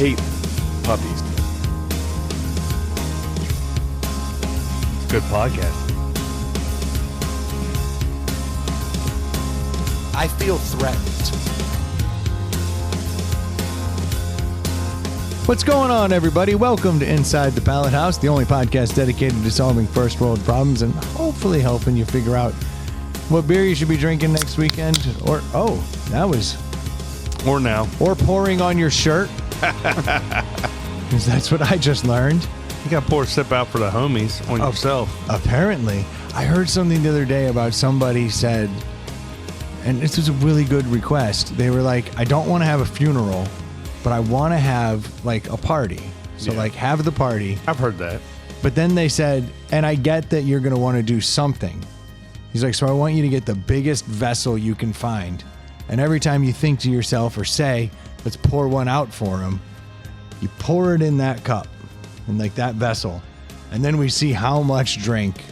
hate puppies. It's a good podcast. I feel threatened. What's going on, everybody? Welcome to Inside the Pallet House, the only podcast dedicated to solving first world problems and hopefully helping you figure out what beer you should be drinking next weekend. Or pouring on your shirt. Because that's what I just learned. You got to pour a sip out for the homies on yourself. Apparently. I heard something the other day about somebody said, and this was a really good request. They were like, I don't want to have a funeral, but I want to have like a party. So like have the party. I've heard that. But then they said, and I get that you're going to want to do something. He's like, so I want you to get the biggest vessel you can find. And every time you think to yourself or say, let's pour one out for him, you pour it in that cup, in like that vessel. And then we see how much drink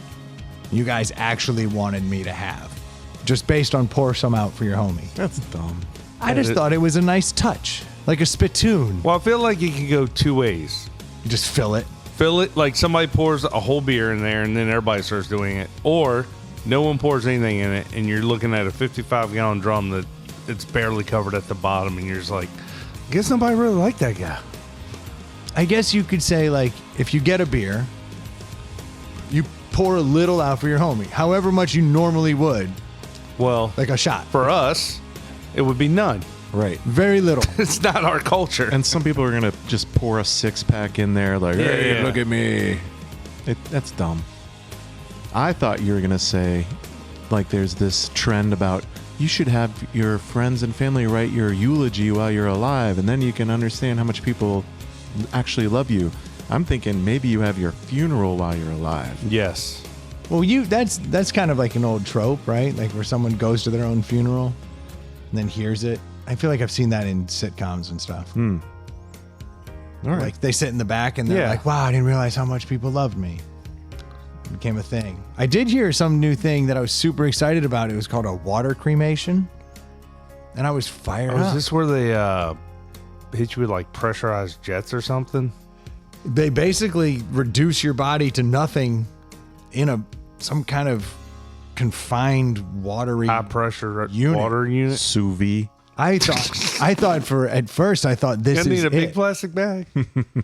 you guys actually wanted me to have. Just based on pour some out for your homie. That's dumb. I just thought it was a nice touch. Like a spittoon. Well, I feel like it can go two ways. You just fill it. Fill it, like somebody pours a whole beer in there and then everybody starts doing it. Or no one pours anything in it and you're looking at a 55-gallon drum that it's barely covered at the bottom and you're just like, I guess nobody really liked that guy. I guess you could say, like, if you get a beer, you pour a little out for your homie, however much you normally would. Well, like a shot. For us, it would be none. Right. Very little. It's not our culture. And some people are going to just pour a six-pack in there like, hey, look at me. That's dumb. I thought you were going to say, like, there's this trend about you should have your friends and family write your eulogy while you're alive, and then you can understand how much people actually love you. I'm thinking maybe you have your funeral while you're alive. Yes. Well, that's kind of like an old trope, right? Like where someone goes to their own funeral and then hears it. I feel like I've seen that in sitcoms and stuff. All right. Like they sit in the back and they're like, wow, I didn't realize how much people loved me. It became a thing. I did hear some new thing that I was super excited about. It was called a water cremation. And I was fired up. Is this where they hit you with like pressurized jets or something? They basically reduce your body to nothing in some kind of confined watery high pressure unit. Water unit. Sous vide. I thought at first this is need a big it. plastic bag.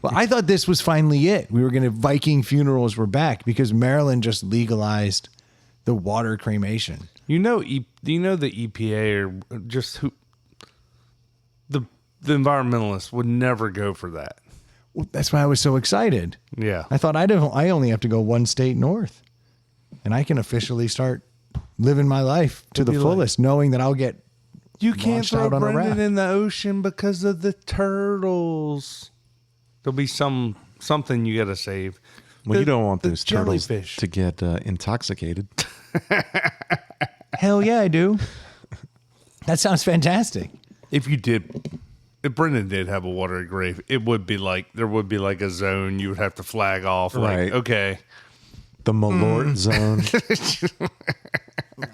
Well, I thought this was finally it. We were going to Viking funerals were back because Maryland just legalized the water cremation. Do you know the EPA or just who the environmentalists would never go for that. Well, that's why I was so excited. Yeah. I thought I only have to go one state north and I can officially start living my life to the fullest, knowing that I'll get you can't throw Brendan in the ocean because of the turtles. There'll be something you got to save. Well, you don't want those turtles jellyfish to get intoxicated. Hell yeah, I do. That sounds fantastic. If Brendan did have a watery grave, there would be like a zone you would have to flag off. Right. Like, okay. The Malort zone.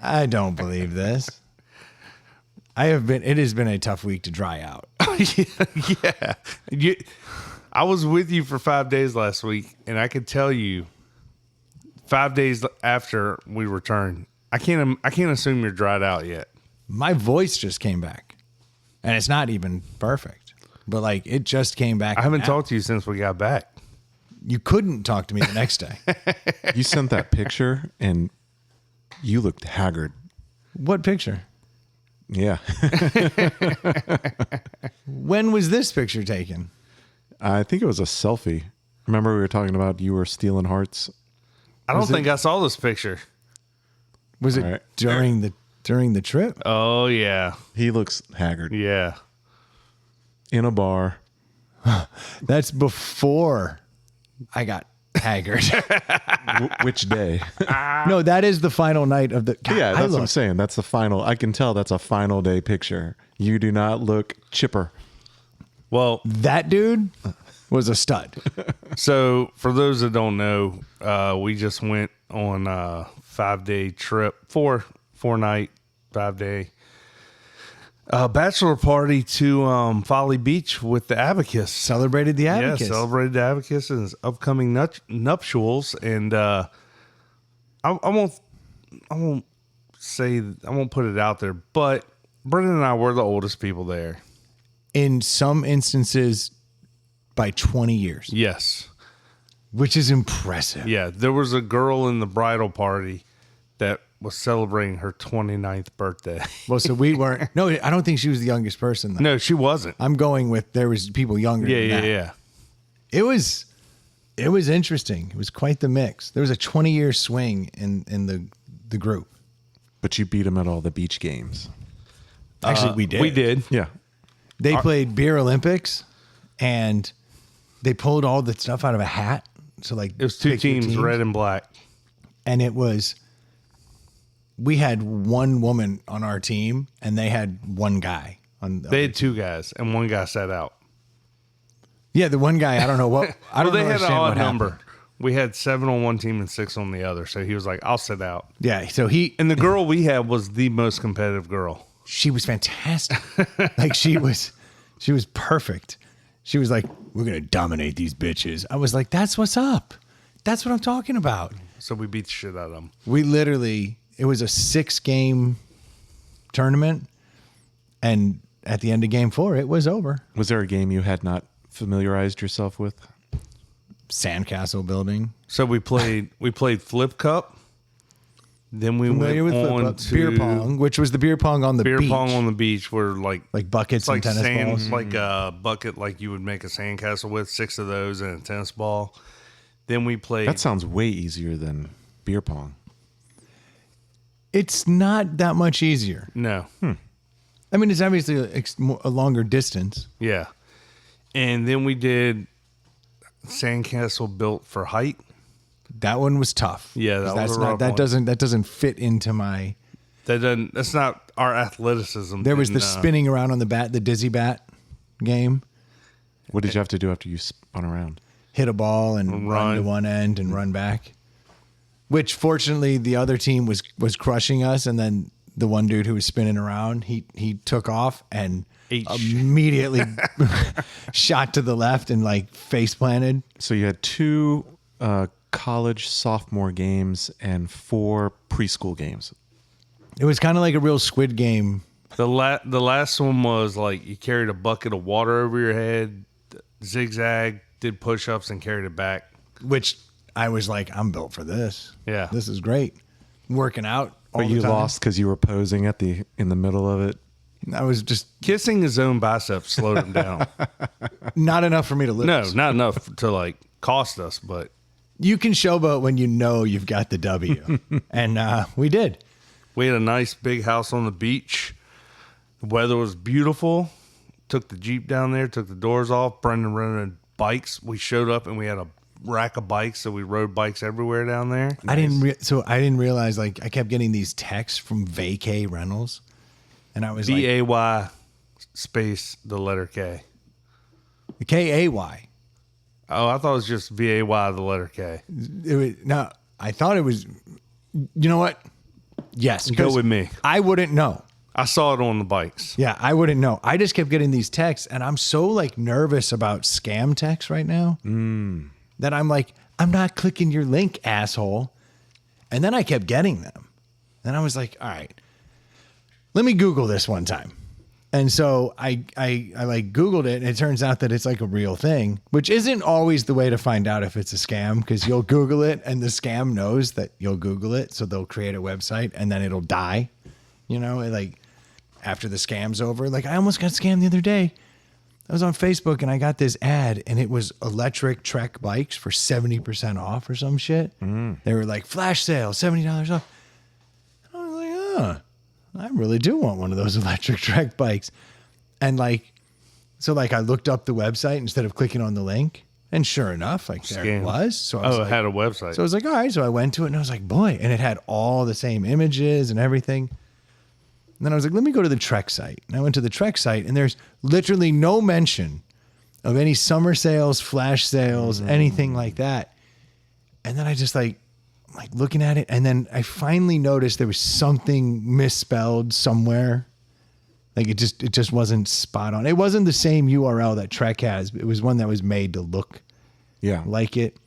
I don't believe this. It has been a tough week to dry out. Yeah. I was with you for 5 days last week, and I could tell you 5 days after we returned, I can't assume you're dried out yet. My voice just came back, and it's not even perfect, but like it just came back. I haven't talked to you since we got back. You couldn't talk to me the next day. You sent that picture, and you looked haggard. What picture? Yeah. When was this picture taken? I think it was a selfie. Remember we were talking about you were stealing hearts? I don't think I saw this picture. Was it during the trip? Oh, yeah. He looks haggard. Yeah. In a bar. That's before I got haggard. Which day? No, that is the final night of the... God, Yeah, that's what I'm saying. That's the final. I can tell that's a final day picture. You do not look chipper. Well, that dude was a stud. So for those that don't know, we just went on a 5-day trip, four night, 5 day. A bachelor party to Folly Beach with the Abacus. Celebrated the Abacus. Yeah, celebrated the Abacus and his upcoming nuptials. And I won't put it out there, but Brendan and I were the oldest people there. In some instances, by 20 years. Yes. Which is impressive. Yeah, there was a girl in the bridal party that was celebrating her 29th birthday. Well, so we weren't. No, I don't think she was the youngest person, though. No, she wasn't. I'm going with there was people younger than that. Yeah. It was interesting. It was quite the mix. There was a 20-year swing in the group. But you beat them at all the beach games. Actually, we did. We did. Yeah. They played Beer Olympics, and they pulled all the stuff out of a hat. So like It was two pick your teams, red and black. And it was, we had one woman on our team, and they had one guy on. They had two guys, and one guy sat out. Yeah, the one guy, I don't know what. I don't Well, they know had an understand odd what number. happened. We had 7 on one team and 6 on the other. So he was like, I'll sit out. Yeah, so And the girl we had was the most competitive girl. she was fantastic. Like she was perfect. She was like, we're going to dominate these bitches. I was like, that's what's up. That's what I'm talking about. So we beat the shit out of them. We literally, it was a 6-game tournament. And at the end of game 4, it was over. Was there a game you had not familiarized yourself with? Sandcastle building. So we played Flip Cup. Then we Familiar with went flip on cup. to Beer pong, which was the beer pong on the beer beach. pong on the beach, where like Buckets it's like and tennis sand, balls. like a bucket, like you would make a sandcastle with 6 of those and a tennis ball. Then we played. That sounds way easier than beer pong. It's not that much easier. No. I mean, it's obviously a longer distance. Yeah. And then we did sandcastle built for height. That one was tough. Yeah, that was that's a not rough that one. doesn't fit into my. That's not our athleticism. There was thing, the spinning around on the bat, the dizzy bat game. What did you have to do after you spun around? Hit a ball and run to one end and run back. Which fortunately the other team was crushing us, and then the one dude who was spinning around, he took off and immediately shot to the left and like face planted. So you had 2 college sophomore games and 4 preschool games. It was kind of like a real Squid Game. The last one was like you carried a bucket of water over your head, zigzag, did push-ups, and carried it back. Which I was like, I'm built for this. Yeah. This is great. Working out all But the you time. lost because you were posing in the middle of it. I was just Kissing his own biceps slowed him down. not enough for me to lose. No, not enough to like cost us, but You can showboat when you know you've got the W. And we did. we had a nice big house on the beach. The weather was beautiful. Took the Jeep down there, took the doors off. Brendan rented bikes. We showed up and we had a rack of bikes, so we rode bikes everywhere down there. I didn't realize, like, I kept getting these texts from Vacay Rentals. And I was like, VAY space the letter K. K-A-Y. Oh, I thought it was just VAY the letter K. No, I thought it was, you know what? Yes. Go 'cause with me. I wouldn't know. I saw it on the bikes. Yeah, I wouldn't know. I just kept getting these texts, and I'm so like nervous about scam texts right now that I'm like, I'm not clicking your link, asshole. And then I kept getting them. And I was like, all right, let me Google this one time. And so I like Googled it, and it turns out that it's like a real thing, which isn't always the way to find out if it's a scam, because you'll Google it and the scam knows that you'll Google it. So they'll create a website and then it'll die, you know, like after the scam's over. Like I almost got scammed the other day. I was on Facebook and I got this ad, and it was electric Trek bikes for 70% off or some shit. They were like flash sale, $70 off. I was like, I really do want one of those electric Trek bikes. And like, so like I looked up the website instead of clicking on the link, and sure enough, like there it Scam. was. So I was It like, had a website. so I was like, all right. So I went to it and I was like, boy, and it had all the same images and everything. And then I was like, let me go to the Trek site. And I went to the Trek site, and there's literally no mention of any summer sales, flash sales, anything like that. And then I just like looking at it. And then I finally noticed there was something misspelled somewhere. Like it just wasn't spot on. It wasn't the same URL that Trek has. It was one that was made to look like it.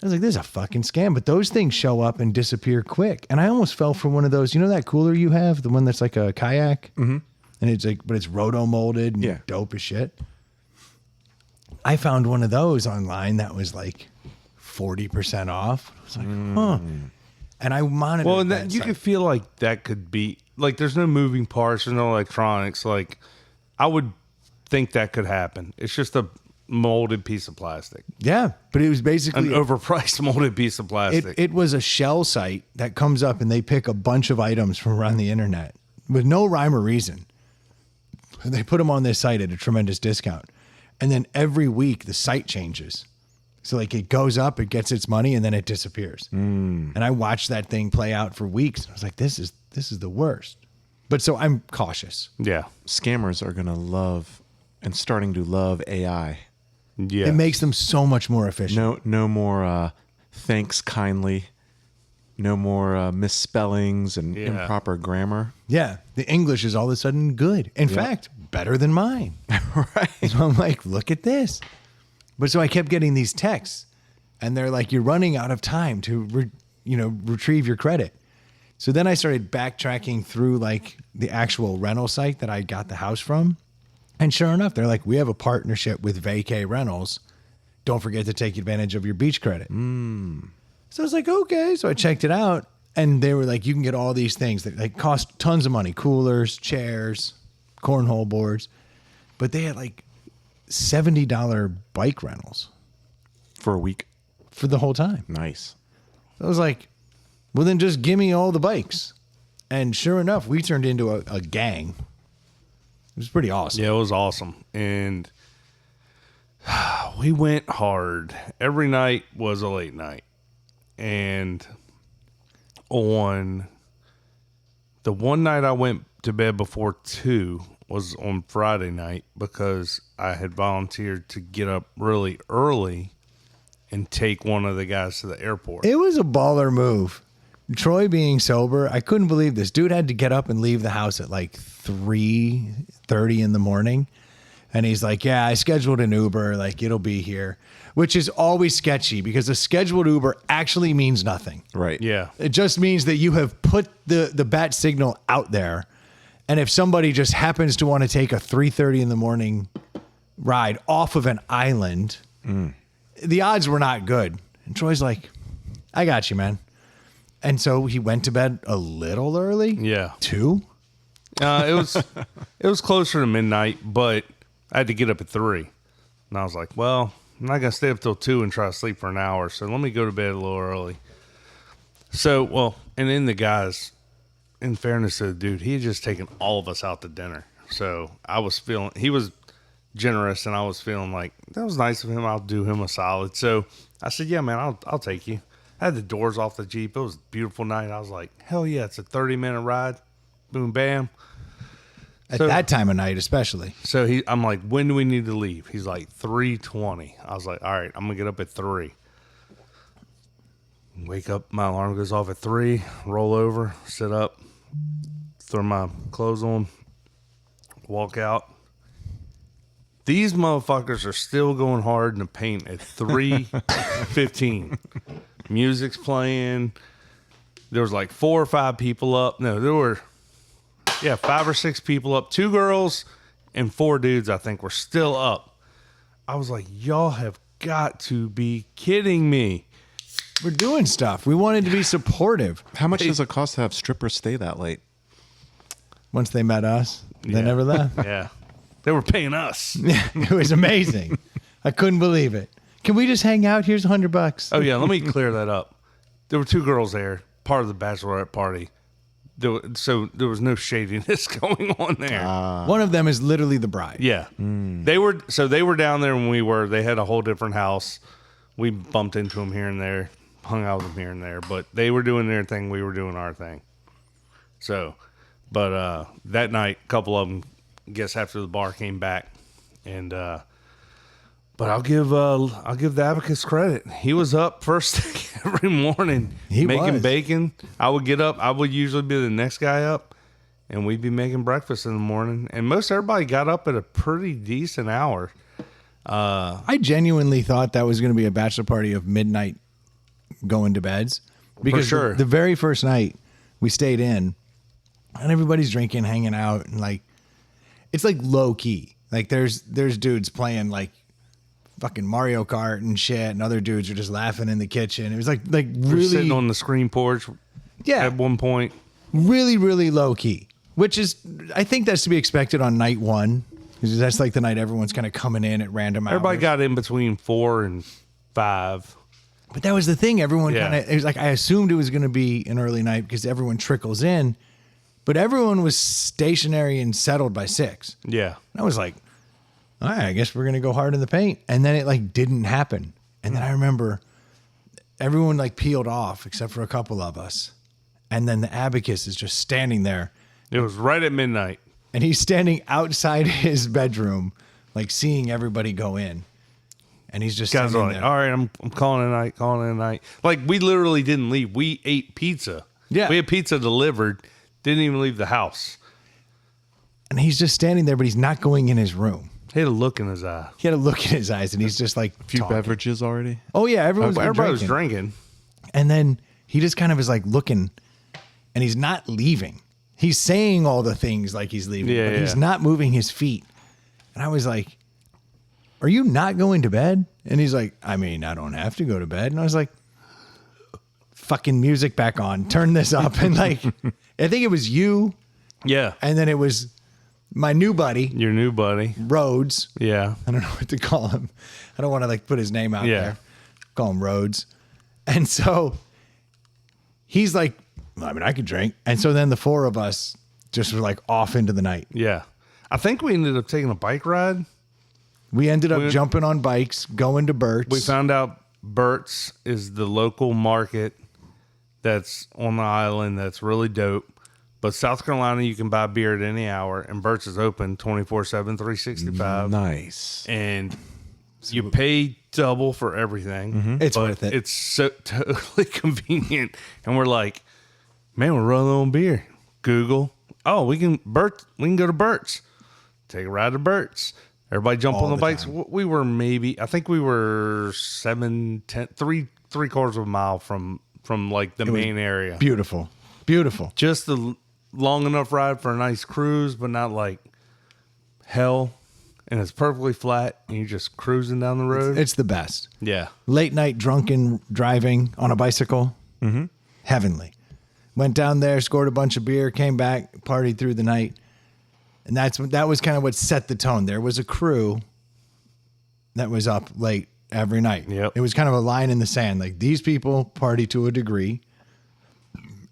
I was like, this is a fucking scam. But those things show up and disappear quick. And I almost fell for one of those. You know that cooler you have? The one that's like a kayak? Mm-hmm. And it's like, but it's roto molded and dope as shit. I found one of those online that was like 40% off. I was like, huh. And I monitored Well, and you could feel like that could be, like, there's no moving parts, there's no electronics. Like, I would think that could happen. It's just a molded piece of plastic. Yeah, but it was basically an overpriced molded piece of plastic. It was a shell site that comes up and they pick a bunch of items from around the internet with no rhyme or reason. And they put them on this site at a tremendous discount. And then every week the site changes. So like it goes up, it gets its money, and then it disappears. And I watched that thing play out for weeks. I was like, this is the worst. But so I'm cautious. Yeah. Scammers are going to love and starting to love AI. Yeah. It makes them so much more efficient. No more thanks kindly. No more misspellings and improper grammar. Yeah. The English is all of a sudden good. In fact, better than mine. Right. So I'm like, look at this. But so I kept getting these texts and they're like, you're running out of time to, retrieve your credit. So then I started backtracking through like the actual rental site that I got the house from. And sure enough, they're like, we have a partnership with Vacay Rentals. Don't forget to take advantage of your beach credit. So I was like, okay. So I checked it out and they were like, you can get all these things that like cost tons of money. Coolers, chairs, cornhole boards. But they had like $70 bike rentals. For a week? For the whole time. Nice. So I was like, well, then just give me all the bikes. And sure enough, we turned into a gang. It was pretty awesome. Yeah, it was awesome. And we went hard. Every night was a late night. And on the one night I went to bed before 2 was on Friday night because I had volunteered to get up really early and take one of the guys to the airport. It was a baller move. Troy being sober, I couldn't believe this. Dude had to get up and leave the house at like 3:30 in the morning. And he's like, yeah, I scheduled an Uber. Like, it'll be here. Which is always sketchy because a scheduled Uber actually means nothing. Right. Yeah. It just means that you have put the bat signal out there. And if somebody just happens to want to take a 3:30 in the morning ride off of an island, the odds were not good. And Troy's like, I got you, man. And so he went to bed a little early. Yeah. 2? It was closer to midnight, but I had to get up at 3. And I was like, well, I'm not going to stay up till 2 and try to sleep for an hour. So let me go to bed a little early. So, well, and then the guys, in fairness to the dude, he had just taken all of us out to dinner. So I was feeling, he was generous and I was feeling like, that was nice of him. I'll do him a solid. So I said, yeah, man, I'll take you. I had the doors off the Jeep. It was a beautiful night. I was like, hell yeah, it's a 30-minute ride. Boom, bam. At that time of night, especially. So I'm like, when do we need to leave? He's like, 3:20. I was like, all right, I'm going to get up at 3. Wake up, my alarm goes off at 3, roll over, sit up, throw my clothes on, walk out. These motherfuckers are still going hard in the paint at 3:15. Music's playing. There was like 4 or 5 people up. No, there were 5 or 6 people up. 2 girls and 4 dudes, I think, were still up. I was like, y'all have got to be kidding me. We're doing stuff. We wanted to be supportive. How much does it cost to have strippers stay that late? Once they met us, they never left. Yeah. They were paying us. It was amazing. I couldn't believe it. Can we just hang out? Here's $100. Oh, yeah. Let me clear that up. There were 2 girls there, part of the bachelorette party. So there was no shadiness going on there. One of them is literally the bride. Yeah. They were down there when we were. They had a whole different house. We bumped into them here and there, hung out with them here and there, but they were doing their thing. We were doing our thing. So, but that night, a couple of them, I guess after the bar came back, and but I'll give the Abacus credit. He was up first thing every morning making bacon. I would get up. I would usually be the next guy up, and we'd be making breakfast in the morning. And most everybody got up at a pretty decent hour. I genuinely thought that was going to be a bachelor party of midnight going to beds. Because sure. the very first night we stayed in, and everybody's drinking, hanging out, and like, it's like low key. Like there's dudes playing like fucking Mario Kart and shit, and other dudes are just laughing in the kitchen. It was like We're really sitting on the screen porch. Yeah. At one point. really, really low key, which is, I think that's to be expected on night one. Because that's like the night everyone's kind of coming in at random hours. Everybody got in between 4 and 5. But that was the thing. Everyone Yeah. kind of, it was like, I assumed it was going to be an early night because everyone trickles in, but everyone was stationary and settled by 6. Yeah. And I was like, all right, I guess we're going to go hard in the paint. And then it like didn't happen. And then I remember everyone like peeled off except for a couple of us. And then the abacus is just standing there. It was right at midnight. And he's standing outside his bedroom, like seeing everybody go in. And he's just Guys standing are like, there. all right, I'm calling it a night. Like, we literally didn't leave. We ate pizza. Yeah. We had pizza delivered. Didn't even leave the house. And he's just standing there, but he's not going in his room. He had a look in his eye. He had a look in his eyes, and he's just like, A few talking. beverages already. Oh, yeah, Everybody was drinking. And then he just kind of is like looking, and he's not leaving. He's saying all the things like he's leaving, Yeah, but he's yeah. not moving his feet. And I was like, are you not going to bed? And he's like, I mean, I don't have to go to bed. And I was like, fucking music back on. Turn this up. And like, I think it was you. Yeah. And then it was my new buddy, Your new buddy. Rhodes. Yeah. I don't know what to call him. I don't want to like put his name out Yeah. there. Call him Rhodes. And so he's like, I mean, I could drink. And so then the 4 of us just were like off into the night. Yeah. I think we ended up taking a bike ride. We ended up jumping on bikes, going to Bert's. We found out Bert's is the local market that's on the island that's really dope. But South Carolina, you can buy beer at any hour, and Bert's is open 24/7, 365. Nice. And you pay double for everything. It's but worth it. It's so totally convenient. And we're like, man, we're running on beer. Google. Oh, we can go to Bert's. Take a ride to Bert's. Everybody jump All on the the bikes. time. We were I think we were 3/4 of a mile from like the main area. Beautiful. Beautiful. Just the long enough ride for a nice cruise, but not like hell. And it's perfectly flat, and you're just cruising down the road. It's the best. Yeah. Late night drunken driving on a bicycle. Mm-hmm. Heavenly. Went down there, scored a bunch of beer, came back, partied through the night. And that was kind of what set the tone. There was a crew that was up late every night. Yep. It was kind of a line in the sand. Like, these people party to a degree,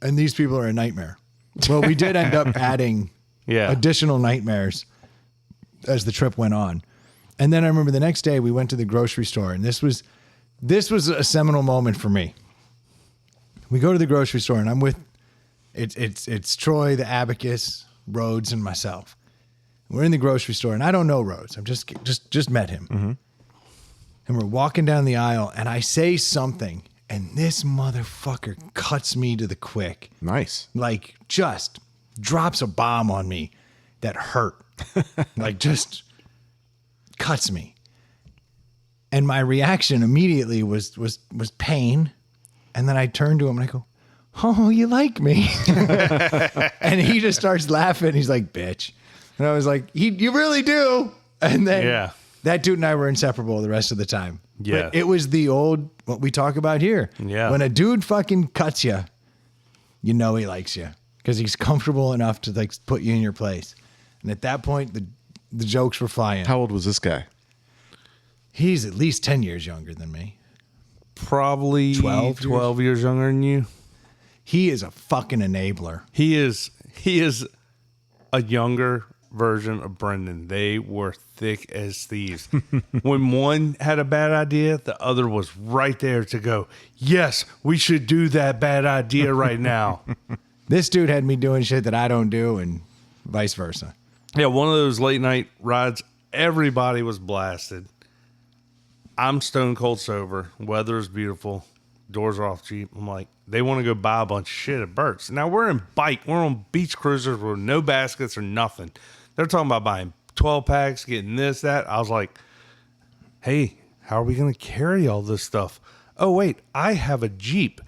and these people are a nightmare. Well, we did end up adding Yeah. additional nightmares as the trip went on. And then I remember the next day we went to the grocery store, and this was a seminal moment for me. We go to the grocery store, and I'm with it's Troy, the abacus, Rhodes, and myself. We're in the grocery store, and I don't know Rhodes. I've just met him. Mm-hmm. And we're walking down the aisle, and I say something, and this motherfucker cuts me to the quick. Nice. Like, just drops a bomb on me that hurt. Like, just cuts me. And my reaction immediately was pain. And then I turned to him and I go, oh, you like me? And he just starts laughing. He's like, bitch. And I was like, you really do. And then Yeah. that dude and I were inseparable the rest of the time. Yeah. But it was the old, what we talk about here. Yeah. When a dude fucking cuts you, you know he likes you because he's comfortable enough to like put you in your place. And at that point, the jokes were flying. How old was this guy? He's at least 10 years younger than me. Probably 12 years younger than you. He is a fucking enabler. He is a younger version of Brendan. They were thick as thieves. When one had a bad idea, the other was right there to go, yes, we should do that bad idea right now. This dude had me doing shit that I don't do and vice versa. Yeah, one of those late night rides, everybody was blasted. I'm stone cold sober. Weather is beautiful. Doors are off cheap. I'm like, they want to go buy a bunch of shit at Burt's. Now we're on beach cruisers with no baskets or nothing. They're talking about buying 12 packs, getting this, that. I was like, hey, how are we going to carry all this stuff? Oh, wait, I have a Jeep.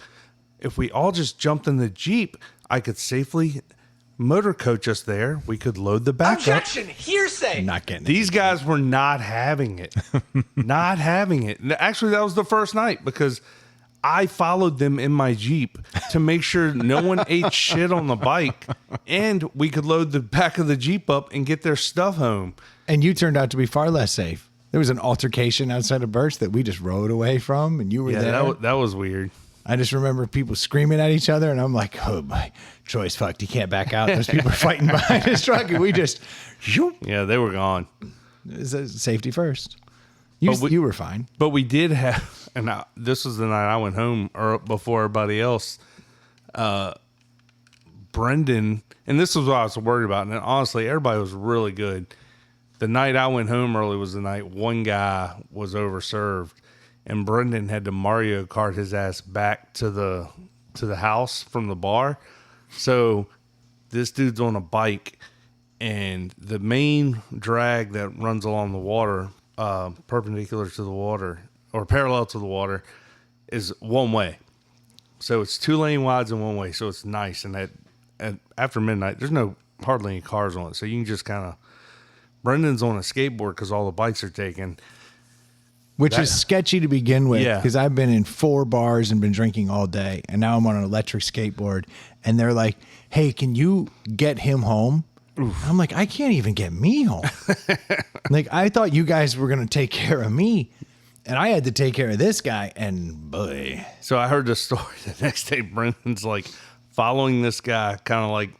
If we all just jumped in the Jeep, I could safely motor coach us there. We could load the back Objection! Hearsay! I'm not getting These guys were not having it. Not having it. Actually, that was the first night because I followed them in my Jeep to make sure no one ate shit on the bike and we could load the back of the Jeep up and get their stuff home. And you turned out to be far less safe. There was an altercation outside of Birch that we just rode away from, and you were there. That was weird. I just remember people screaming at each other, and I'm like, oh, my, Troy's fucked. He can't back out. Those people are fighting behind his truck, and we just, Yeah, they were gone. Safety first. You were fine. But we did have, and this was the night I went home before everybody else. Brendan, and this was what I was worried about. And honestly, everybody was really good. The night I went home early was the night one guy was overserved, and Brendan had to Mario Kart his ass back to the house from the bar. So this dude's on a bike, and the main drag that runs along the water, perpendicular to the water or parallel to the water, is one way. So it's 2 lane wides and one way. So it's nice. And after midnight, there's hardly any cars on it. So you can just kind of, Brendan's on a skateboard because all the bikes are taken. Which is sketchy to begin with, Yeah. because I've been in 4 bars and been drinking all day, and now I'm on an electric skateboard, and they're like, hey, can you get him home? I'm like, I can't even get me home. Like, I thought you guys were going to take care of me, and I had to take care of this guy, and boy. So I heard the story the next day. Brendan's like following this guy, kind of like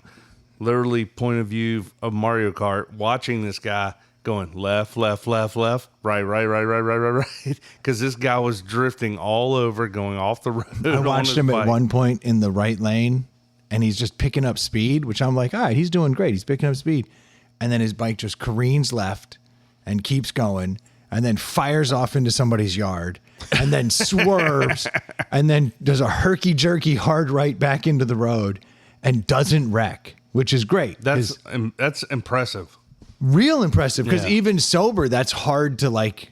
literally point of view of Mario Kart, watching this guy going left, left, left, left, right, right, right, right, right, right, right. Because this guy was drifting all over, going off the road. I watched him at one point in the right lane, and he's just picking up speed, which I'm like, all right, he's doing great. He's picking up speed. And then his bike just careens left and keeps going, and then fires off into somebody's yard, and then swerves, and then does a herky-jerky hard right back into the road and doesn't wreck, which is great. That's impressive. Real impressive, because Yeah. even sober, that's hard to like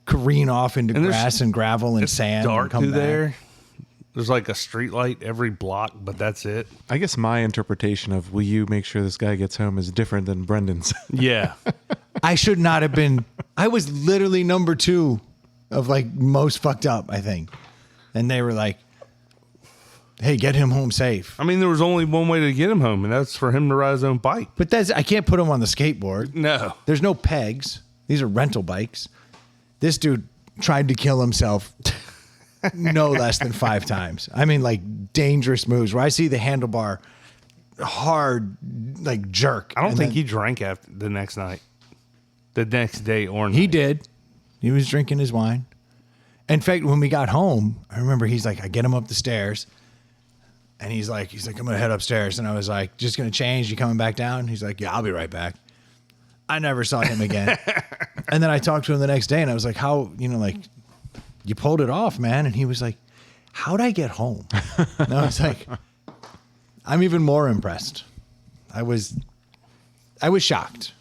careen off into grass and gravel and sand. Dark and come through back. there. There's like a street light every block, but that's it. I guess my interpretation of will you make sure this guy gets home is different than Brendan's. Yeah. I should not have been. I was literally number 2 of like most fucked up, I think. And they were like, hey, get him home safe. I mean, there was only one way to get him home, and that's for him to ride his own bike. But I can't put him on the skateboard. No. There's no pegs. These are rental bikes. This dude tried to kill himself no less than 5 times. I mean, like dangerous moves where I see the handlebar hard, like jerk. I don't and think then- he drank after the next night, the next day or night. He did. He was drinking his wine. In fact, when we got home, I remember he's like, I get him up the stairs. And he's like, I'm going to head upstairs. And I was like, just going to change. You coming back down? He's like, yeah, I'll be right back. I never saw him again. And then I talked to him the next day and I was like, how, like, you pulled it off, man. And he was like, how'd I get home? And I was like, I'm even more impressed. I was shocked.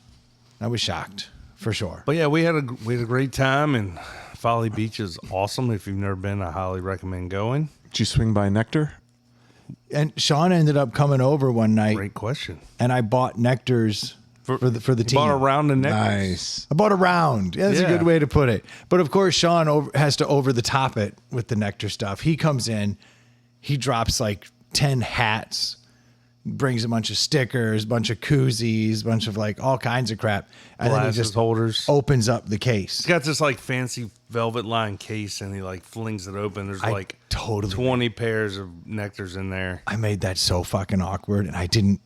I was shocked for sure. But yeah, we had a great time, and Folly Beach is awesome. If you've never been, I highly recommend going. Did you swing by Nectar? And Sean ended up coming over one night. Great question. And I bought nectars for the team. Bought a round of nectars. Nice. I bought a round. Yeah, that's a Yeah. good way to put it. But of course, Sean has to over the top it with the nectar stuff. He comes in, he drops like 10 hats, brings a bunch of stickers, bunch of koozies, bunch of like all kinds of crap. And then he Glasses, just holders. opens up the case. He's got this like fancy velvet lined case, and he like flings it open. There's I like totally 20 pairs of nectars in there. I made that so fucking awkward, and I didn't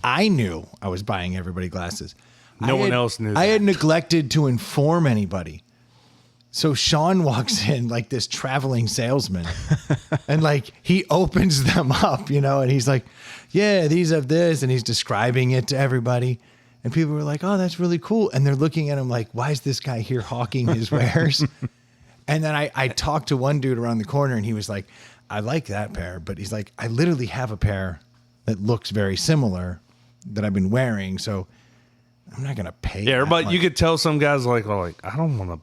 I knew I was buying everybody glasses. No one else knew I that. had neglected to inform anybody. So Sean walks in like this traveling salesman and like he opens them up, and he's like, yeah, these have this. And he's describing it to everybody. And people were like, oh, that's really cool. And they're looking at him like, why is this guy here hawking his wares? And then I talked to one dude around the corner and he was like, I like that pair, but he's like, I literally have a pair that looks very similar that I've been wearing, so I'm not gonna pay. Yeah, everybody, you could tell some guys like, I don't want to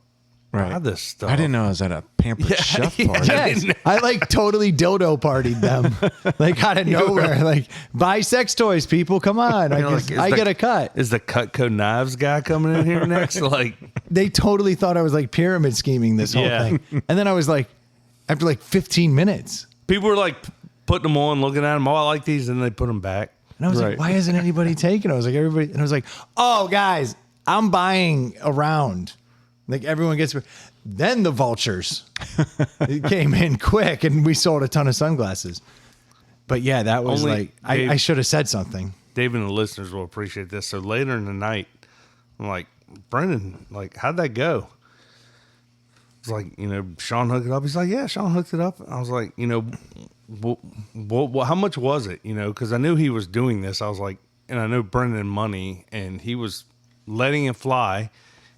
buy this stuff. I didn't know I was at a Pampered Chef party. Yes, I like totally dildo partied them, like out of nowhere. Like, buy sex toys, people. Come on, I get a cut. Is the Cutco Knives guy coming in here next? Like, they totally thought I was like pyramid scheming this whole thing, and then I was like, after like 15 minutes, people were like putting them on, looking at them. Oh, I like these, and they put them back. And I was like, why isn't anybody taking it? I was like, everybody. And I was like, oh, guys, I'm buying a round. Like, everyone gets. Then the vultures it came in quick, and we sold a ton of sunglasses. But yeah, that was like, I should have said something. Dave and the listeners will appreciate this. So later in the night, I'm like, Brendan, like, how'd that go? It's like, Sean hooked it up. He's like, yeah, Sean hooked it up. I was like, how much was it? Because I knew he was doing this. I was like, and I know Brendan money, and he was letting it fly.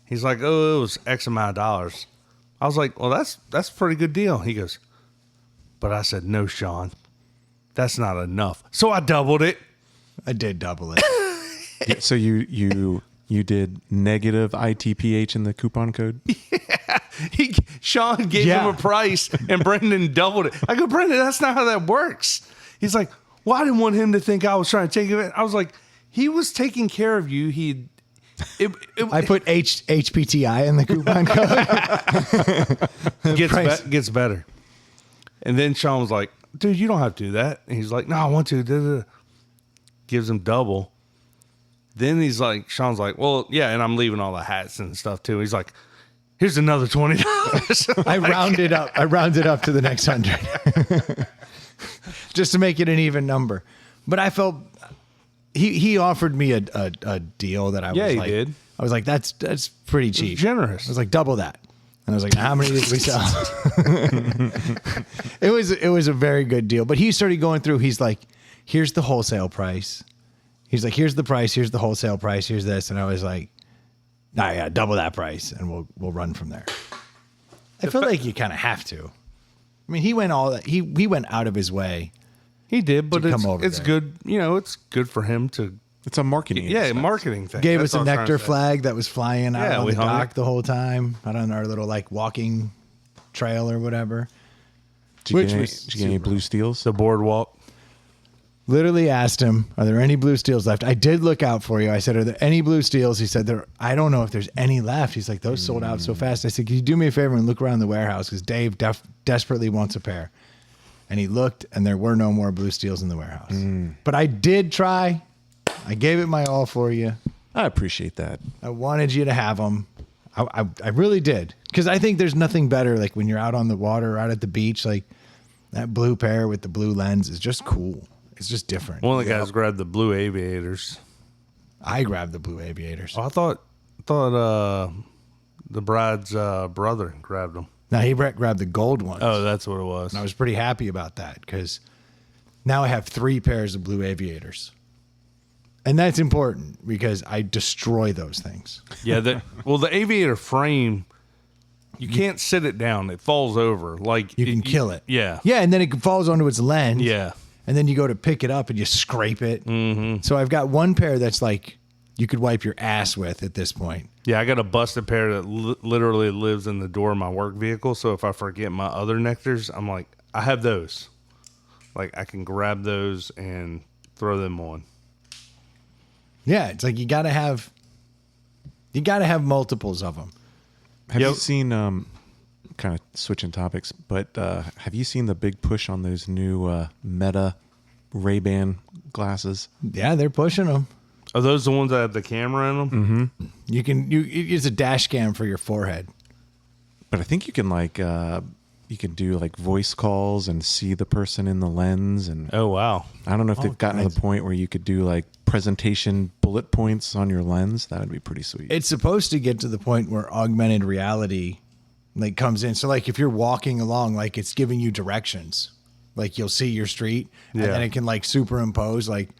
He's like, oh, it was X amount of dollars. I was like, well, that's a pretty good deal. He goes, but I said, no, Sean, that's not enough. So I doubled it. I did double it. Yeah, so you did negative ITPH in the coupon code? Yeah. Sean gave him a price, and Brendan doubled it. I go, Brendan, that's not how that works. He's like, well, I didn't want him to think I was trying to take it. I was like, he was taking care of you. I put HPTI in the coupon code. Gets better. And then Sean was like, dude, you don't have to do that. And he's like, no, I want to. Da-da-da. Gives him double. Then Sean's like, well, yeah, and I'm leaving all the hats and stuff too. He's like, here's another $20. I rounded up. I rounded up to the next 100, just to make it an even number. But I felt he offered me a deal that I was like, did. I was like, that's pretty cheap, generous. I was like, double that, and I was like, how many did we sell? It was a very good deal. But he started going through. He's like, here's the wholesale price. He's like, here's the price. Here's the wholesale price. Here's this, and I was like, nah, yeah, double that price, and we'll run from there. I feel like you kind of have to. I mean, he went out of his way. He did, but it's there. good. It's good for him to. It's a marketing. Marketing thing. Gave us a nectar flag that was flying out on the dock it the whole time, out on our little like walking trail or whatever. Did you get any blue steels? The boardwalk. Literally asked him, are there any blue steels left? I did look out for you. I said, are there any blue steels? He said, I don't know if there's any left. He's like, those sold out so fast. I said, can you do me a favor and look around the warehouse? Because Dave desperately wants a pair. And he looked, and there were no more blue steels in the warehouse. But I did try. I gave it my all for you. I appreciate that. I wanted you to have them. I really did. Because I think there's nothing better, like when you're out on the water or out at the beach, like that blue pair with the blue lens is just cool. It's just different. One of the guys grabbed the blue aviators. I grabbed the blue aviators. Oh, I thought the bride's brother grabbed them. Now he grabbed the gold ones. Oh, that's what it was. And I was pretty happy about that because now I have 3 pairs of blue aviators. And that's important because I destroy those things. Yeah, the aviator frame, you can't sit it down. It falls over. Like you can kill it. Yeah. Yeah, and then it falls onto its lens. Yeah. And then you go to pick it up and you scrape it. Mm-hmm. So I've got one pair that's like you could wipe your ass with at this point. Yeah, I got a busted pair that literally lives in the door of my work vehicle. So if I forget my other nectars, I'm like, I have those. Like I can grab those and throw them on. Yeah, it's like you gotta have multiples of them. Have you seen? Kind of switching topics, but have you seen the big push on those new Meta Ray-Ban glasses? Yeah, they're pushing them. Are those the ones that have the camera in them? Mm-hmm. You can use a dash cam for your forehead. But I think you can do like voice calls and see the person in the lens. And oh wow, I don't know if they've gotten to the point where you could do like presentation bullet points on your lens. That would be pretty sweet. It's supposed to get to the point where augmented reality like comes in. So like if you're walking along, like it's giving you directions, like you'll see your street and then it can like superimpose like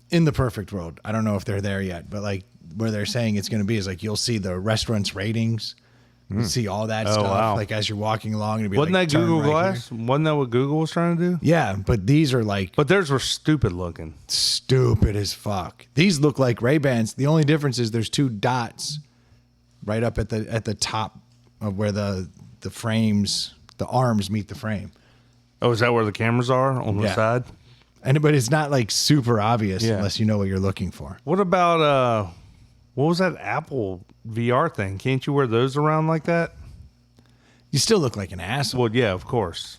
in the perfect world. I don't know if they're there yet, but like where they're saying it's going to be is like, you'll see the restaurant's ratings You see all that Oh, stuff wow. like as you're walking along. And it'd be Wasn't like, that turn Google right Glass? here. Wasn't that what Google was trying to do? Yeah, but these are like But theirs were stupid looking. stupid as fuck. These look like Ray-Bans. The only difference is there's 2 dots right up at the top of where the frames, the arms meet the frame. Oh, is that where the cameras are on the Yeah. side? But it's not like super obvious Yeah. unless you know what you're looking for. What about what was that Apple VR thing? Can't you wear those around like that? You still look like an asshole. Well, yeah, of course.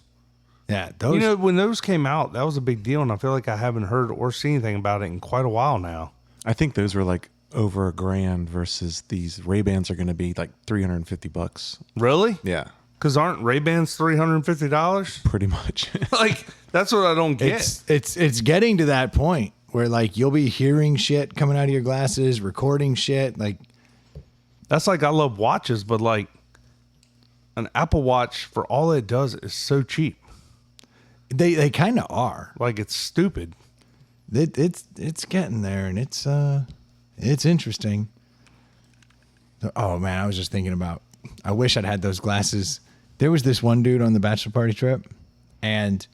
Yeah, those. You know, when those came out, that was a big deal, and I feel like I haven't heard or seen anything about it in quite a while now. I think those were like over $1,000 versus these Ray-Bans are going to be like $350. Really? Yeah, Because aren't Ray-Bans $350? pretty much. Like, that's what I don't get. it's getting to that point where like you'll be hearing shit coming out of your glasses, recording shit. Like That's like I love watches, but like an Apple Watch for all it does is so cheap. they kind of are. Like it's stupid. It's getting there, and it's interesting. Oh man, I was just thinking about. I wish I'd had those glasses. There was this one dude on the bachelor party trip, and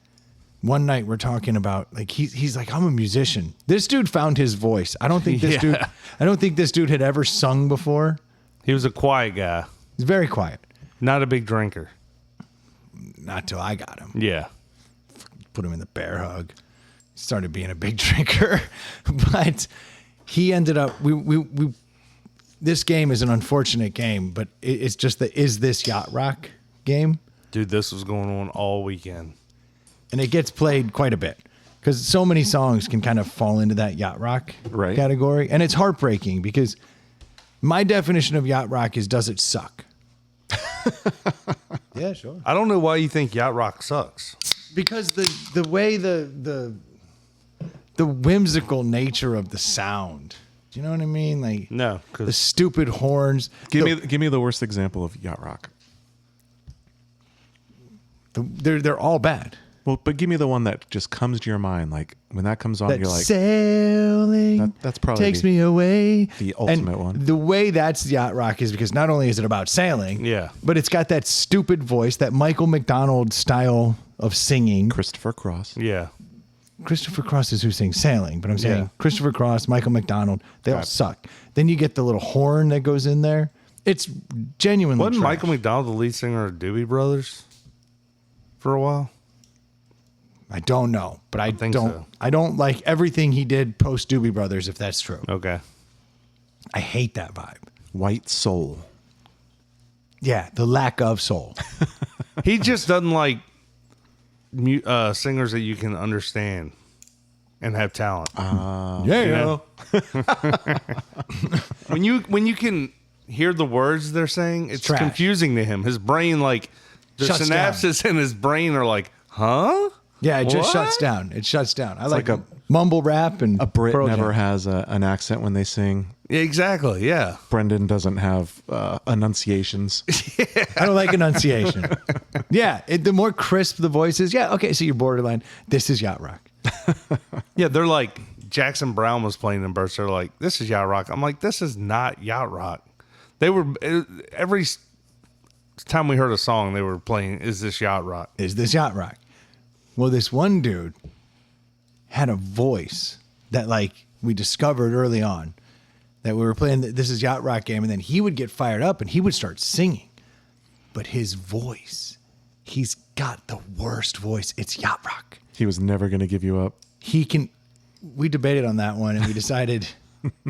one night we're talking about like he's like, I'm a musician. This dude found his voice. I don't think this dude had ever sung before. He was a quiet guy, He's very quiet. not a big drinker. Not till I got him. Yeah. Put him in the bear hug. Started being a big drinker, but he ended up. We this game is an unfortunate game, but it's just the Is This Yacht Rock game, Dude, this was going on all weekend. and it gets played quite a bit because so many songs can kind of fall into that yacht rock Right. category, and it's heartbreaking because my definition of yacht rock is, does it suck? Yeah, sure. I don't know why you think yacht rock sucks. Because the way the whimsical nature of the sound. Do you know what I mean? Like No, the because stupid horns. give me the worst example of yacht rock. They're all bad. Well, but give me the one that just comes to your mind. Like when that comes on, That you're like, sailing that's probably takes me away. the ultimate And one. The way that's yacht rock is because not only is it about sailing, Yeah. but it's got that stupid voice, that Michael McDonald style of singing. Christopher Cross. yeah. Christopher Cross is who sings Sailing, but I'm saying Yeah. Christopher Cross, Michael McDonald, they all suck. Then you get the little horn that goes in there. It's genuinely Wasn't trash. Michael McDonald the lead singer of Doobie Brothers for a while? I don't know, but I think don't. so. I don't like everything he did post Doobie Brothers. If that's true, Okay. I hate that vibe. White Soul. Yeah, the lack of soul. He just doesn't like singers that you can understand and have talent. Yeah, When you can hear the words they're saying, it's trash. confusing to him. His brain, like the Shuts synapses in his brain are like, huh? yeah. It just What? shuts down. It shuts down. I like like mumble rap and A Brit Pearl never Jam. has an accent when they sing. Yeah, exactly. Yeah. Brendan doesn't have enunciations. I don't like enunciation. Yeah, the more crisp the voice is. Yeah, okay. So you're borderline. This is yacht rock. Yeah, they're like Jackson Brown was playing in Burst. They're like, this is yacht rock. I'm like, this is not yacht rock. They were every time we heard a song, they were playing, is this yacht rock? Is this yacht rock? Well, this one dude had a voice that like we discovered early on that we were playing This Is Yacht Rock game, and then he would get fired up and he would start singing. But his voice, he's got the worst voice. It's yacht rock. He was never going to give you up. We debated on that one and we decided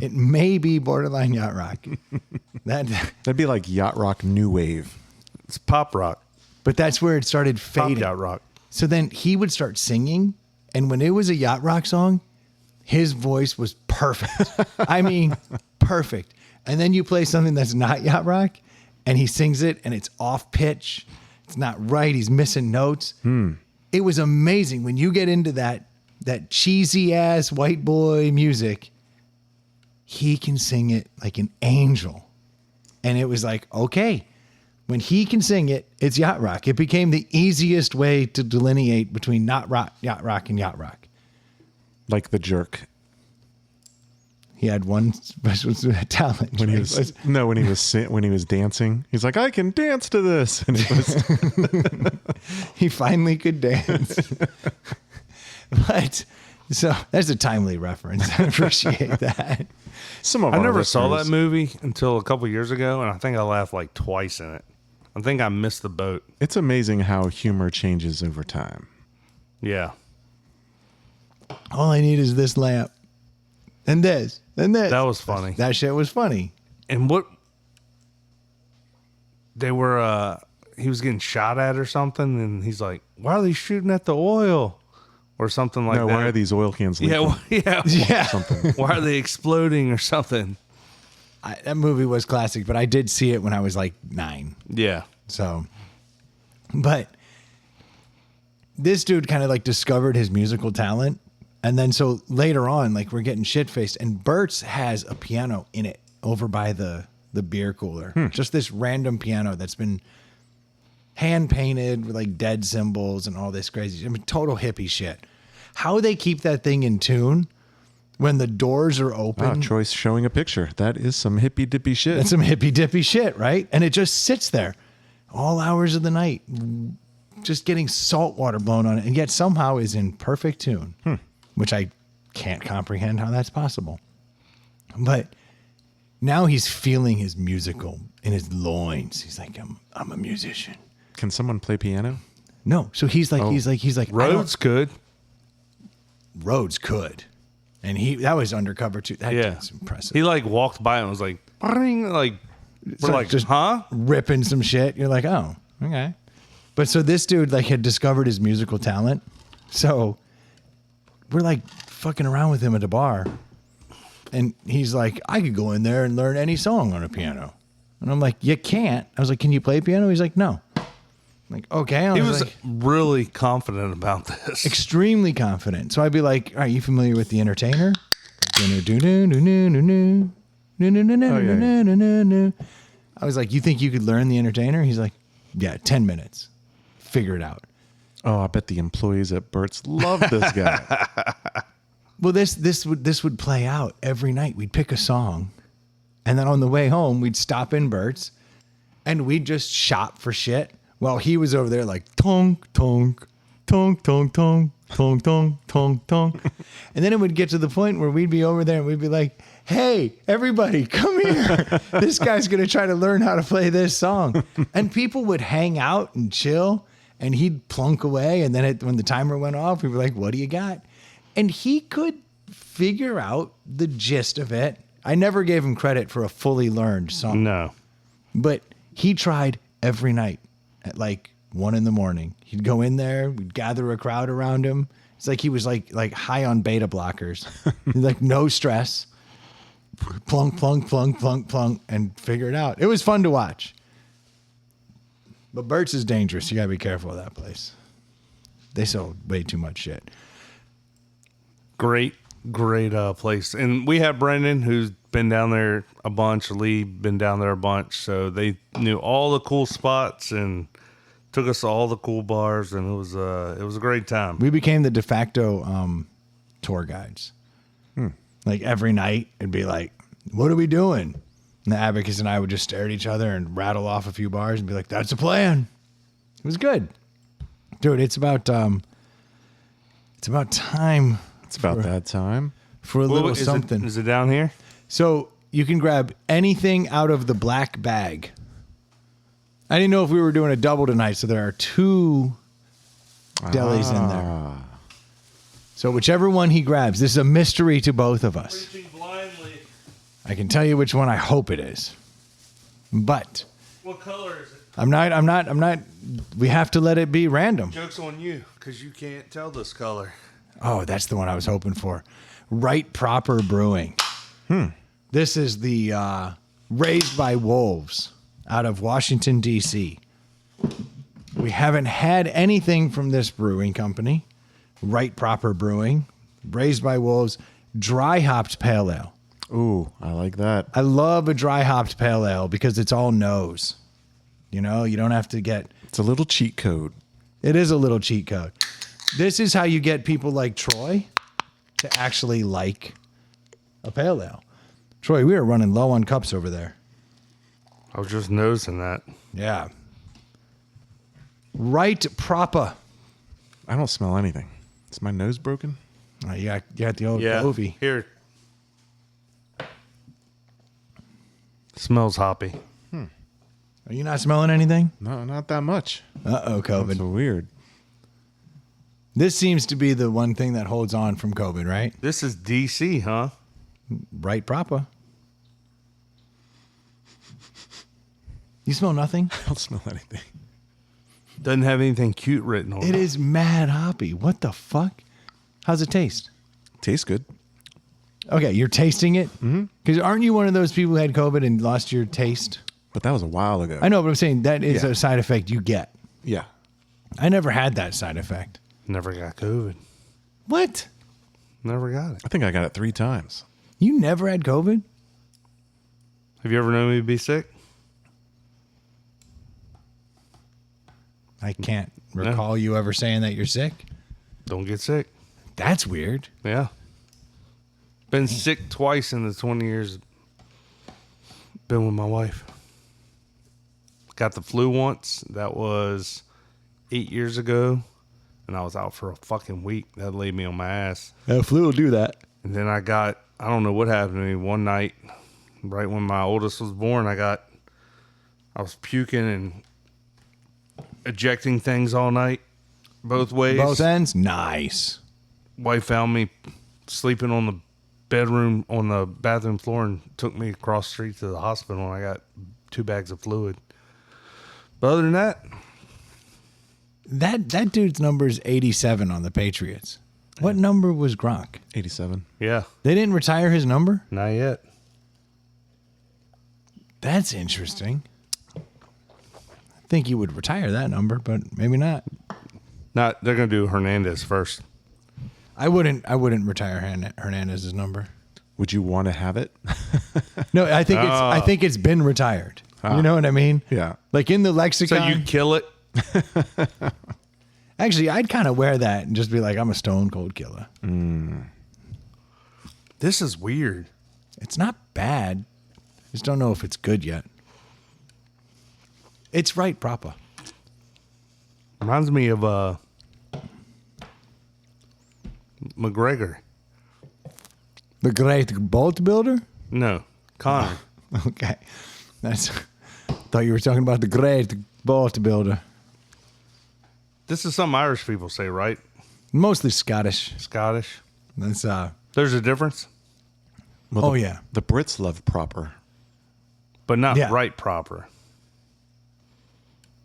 it may be borderline yacht rock. That'd be like yacht rock new wave. It's pop rock, But that's where it started pop fading. yacht rock. So then he would start singing, and when it was a yacht rock song, his voice was perfect. I mean, perfect. And then you play something that's not yacht rock, and he sings it, and it's off pitch. It's not right. He's missing notes. It was amazing when you get into that cheesy ass white boy music. He can sing it like an angel, and it was like, okay. When he can sing it, it's yacht rock. It became the easiest way to delineate between not rock, yacht rock, and yacht rock. Like the jerk. He had one special talent. When he was when he was dancing, he's like, I can dance to this, and it was he finally could dance. But so that's a timely reference. I appreciate that. some of I our never saw listeners- that movie until a couple years ago, and I think I laughed like twice in it. I think I missed the boat. It's amazing how humor changes over time. Yeah. All I need is this lamp. And this. And this. That was funny. That shit was funny. And what they were he was getting shot at or something, and he's like, why are they shooting at the oil? Or something like that. Why are these oil cans leaking? Yeah. Something. Why are they exploding or something? That movie was classic, but I did see it when I was like 9. Yeah. So, but this dude kind of like discovered his musical talent. And then so later on, like we're getting shit faced, and Bert's has a piano in it over by the beer cooler. Just this random piano that's been hand painted with like dead symbols and all this crazy, I mean, total hippie shit. How they keep that thing in tune when the doors are open. Troy's showing a picture. That is some hippy dippy shit. That's some hippy dippy shit, right? And it just sits there all hours of the night, just getting salt water blown on it, and yet somehow is in perfect tune, which I can't comprehend how that's possible. But now he's feeling his musical in his loins. He's like, I'm a musician. Can someone play piano? No. So he's like, he's like, Rhodes could. Rhodes could. And that was undercover too. That's impressive. He like walked by and was like, "Bring," like, we're like, just huh? ripping some shit. You're like, oh, okay. But so this dude like had discovered his musical talent. So we're like fucking around with him at a bar. And he's like, I could go in there and learn any song on a piano. And I'm like, you can't. I was like, can you play piano? He's like, no. I'm like, okay. He was like, really confident about this. extremely confident. So I'd be like, all right, you familiar with The Entertainer? I was like, you think you could learn The Entertainer? He's like, yeah, 10 minutes. Figure it out. Oh, I bet the employees at Bert's love this guy. Well, this would play out every night. We'd pick a song, and then on the way home, we'd stop in Bert's, and we'd just shop for shit while he was over there like tonk tonk tonk tonk tonk tonk tonk tonk tonk, and then it would get to the point where we'd be over there and we'd be like, "Hey, everybody, come here! This guy's gonna try to learn how to play this song," and people would hang out and chill, and he'd plunk away, and then when the timer went off, we'd be like, "What do you got?" And he could figure out the gist of it. I never gave him credit for a fully learned song. No. But he tried every night at like 1 a.m. He'd go in there, we'd gather a crowd around him. It's like he was like high on beta blockers. Like no stress. Plunk, plunk, plunk, plunk, plunk, and figure it out. It was fun to watch. But Bert's is dangerous. You gotta be careful of that place. They sell way too much shit. Great place. And we have Brendan, who's been down there a bunch. Lee been down there a bunch. So they knew all the cool spots and took us to all the cool bars, and it was a great time. We became the de facto tour guides. Like every night it'd be like, what are we doing? And the Abacus and I would just stare at each other and rattle off a few bars and be like, that's a plan. It was good. Dude, it's about time. It's about that time. For a little something. Is it down here? So you can grab anything out of the black bag. I didn't know if we were doing a double tonight, so there are 2 delis in there. So whichever one he grabs, this is a mystery to both of us. Blindly. I can tell you which one I hope it is. But What color is it? I'm not, we have to let it be random. Joke's on you, because you can't tell this color. Oh, that's the one I was hoping for. Right Proper Brewing. This is the Raised by Wolves out of Washington, D.C. We haven't had anything from this brewing company. Right Proper Brewing. Raised by Wolves. Dry hopped pale ale. Ooh, I like that. I love a dry hopped pale ale because it's all nose. You know, you don't have to get... It's a little cheat code. It is a little cheat code. This is how you get people like Troy to actually like a pale ale. Troy, we are running low on cups over there. I was just noticing that. Yeah. Right proper. I don't smell anything. Is my nose broken? You got the old Yeah. Covey. Here. Smells hoppy. Are you not smelling anything? No, not that much. Uh-oh, That's COVID. so weird. This seems to be the one thing that holds on from COVID, right? This is DC, huh? Right proper. You smell nothing? I don't smell anything. Doesn't have anything cute written on it. It is mad hoppy. What the fuck? How's it taste? Tastes good. Okay, you're tasting it? Because aren't you one of those people who had COVID and lost your taste? But that was a while ago. I know, but I'm saying that is Yeah. a side effect you get. Yeah. I never had that side effect. Never got COVID. What? Never got it. I think I got it 3 times. You never had COVID? Have you ever known me to be sick? I can't recall you ever saying that you're sick. Don't get sick. That's weird. Yeah. Been sick twice in the 20 years been with my wife. Got the flu once. That was 8 years ago. And I was out for a fucking week. That laid me on my ass. Flu will do that. And then I don't know what happened to me one night, right when my oldest was born, I was puking and ejecting things all night, both ways. Both ends? Nice. Wife found me sleeping on the bathroom floor and took me across the street to the hospital, and I got 2 bags of fluid. But other than that, That dude's number is 87 on the Patriots. What number was Gronk? 87. yeah, They didn't retire his number? not yet. That's interesting. I think he would retire that number, but maybe not. They're gonna do Hernandez first. I wouldn't retire Hernandez's number. Would you want to have it? No, I think it's been retired. You know what I mean? Yeah. Like in the So lexicon. you kill it. Actually, I'd kind of wear that and just be like, I'm a stone cold killer. This is weird. It's not bad. Just don't know if it's good yet. It's right proper. Reminds me of McGregor. The great boat builder? No, Connor. Okay. Thought you were talking about the great boat builder. This is something Irish people say, right? Mostly Scottish. Scottish. That's There's a difference, Well, yeah. The Brits love proper. but not Yeah. right proper.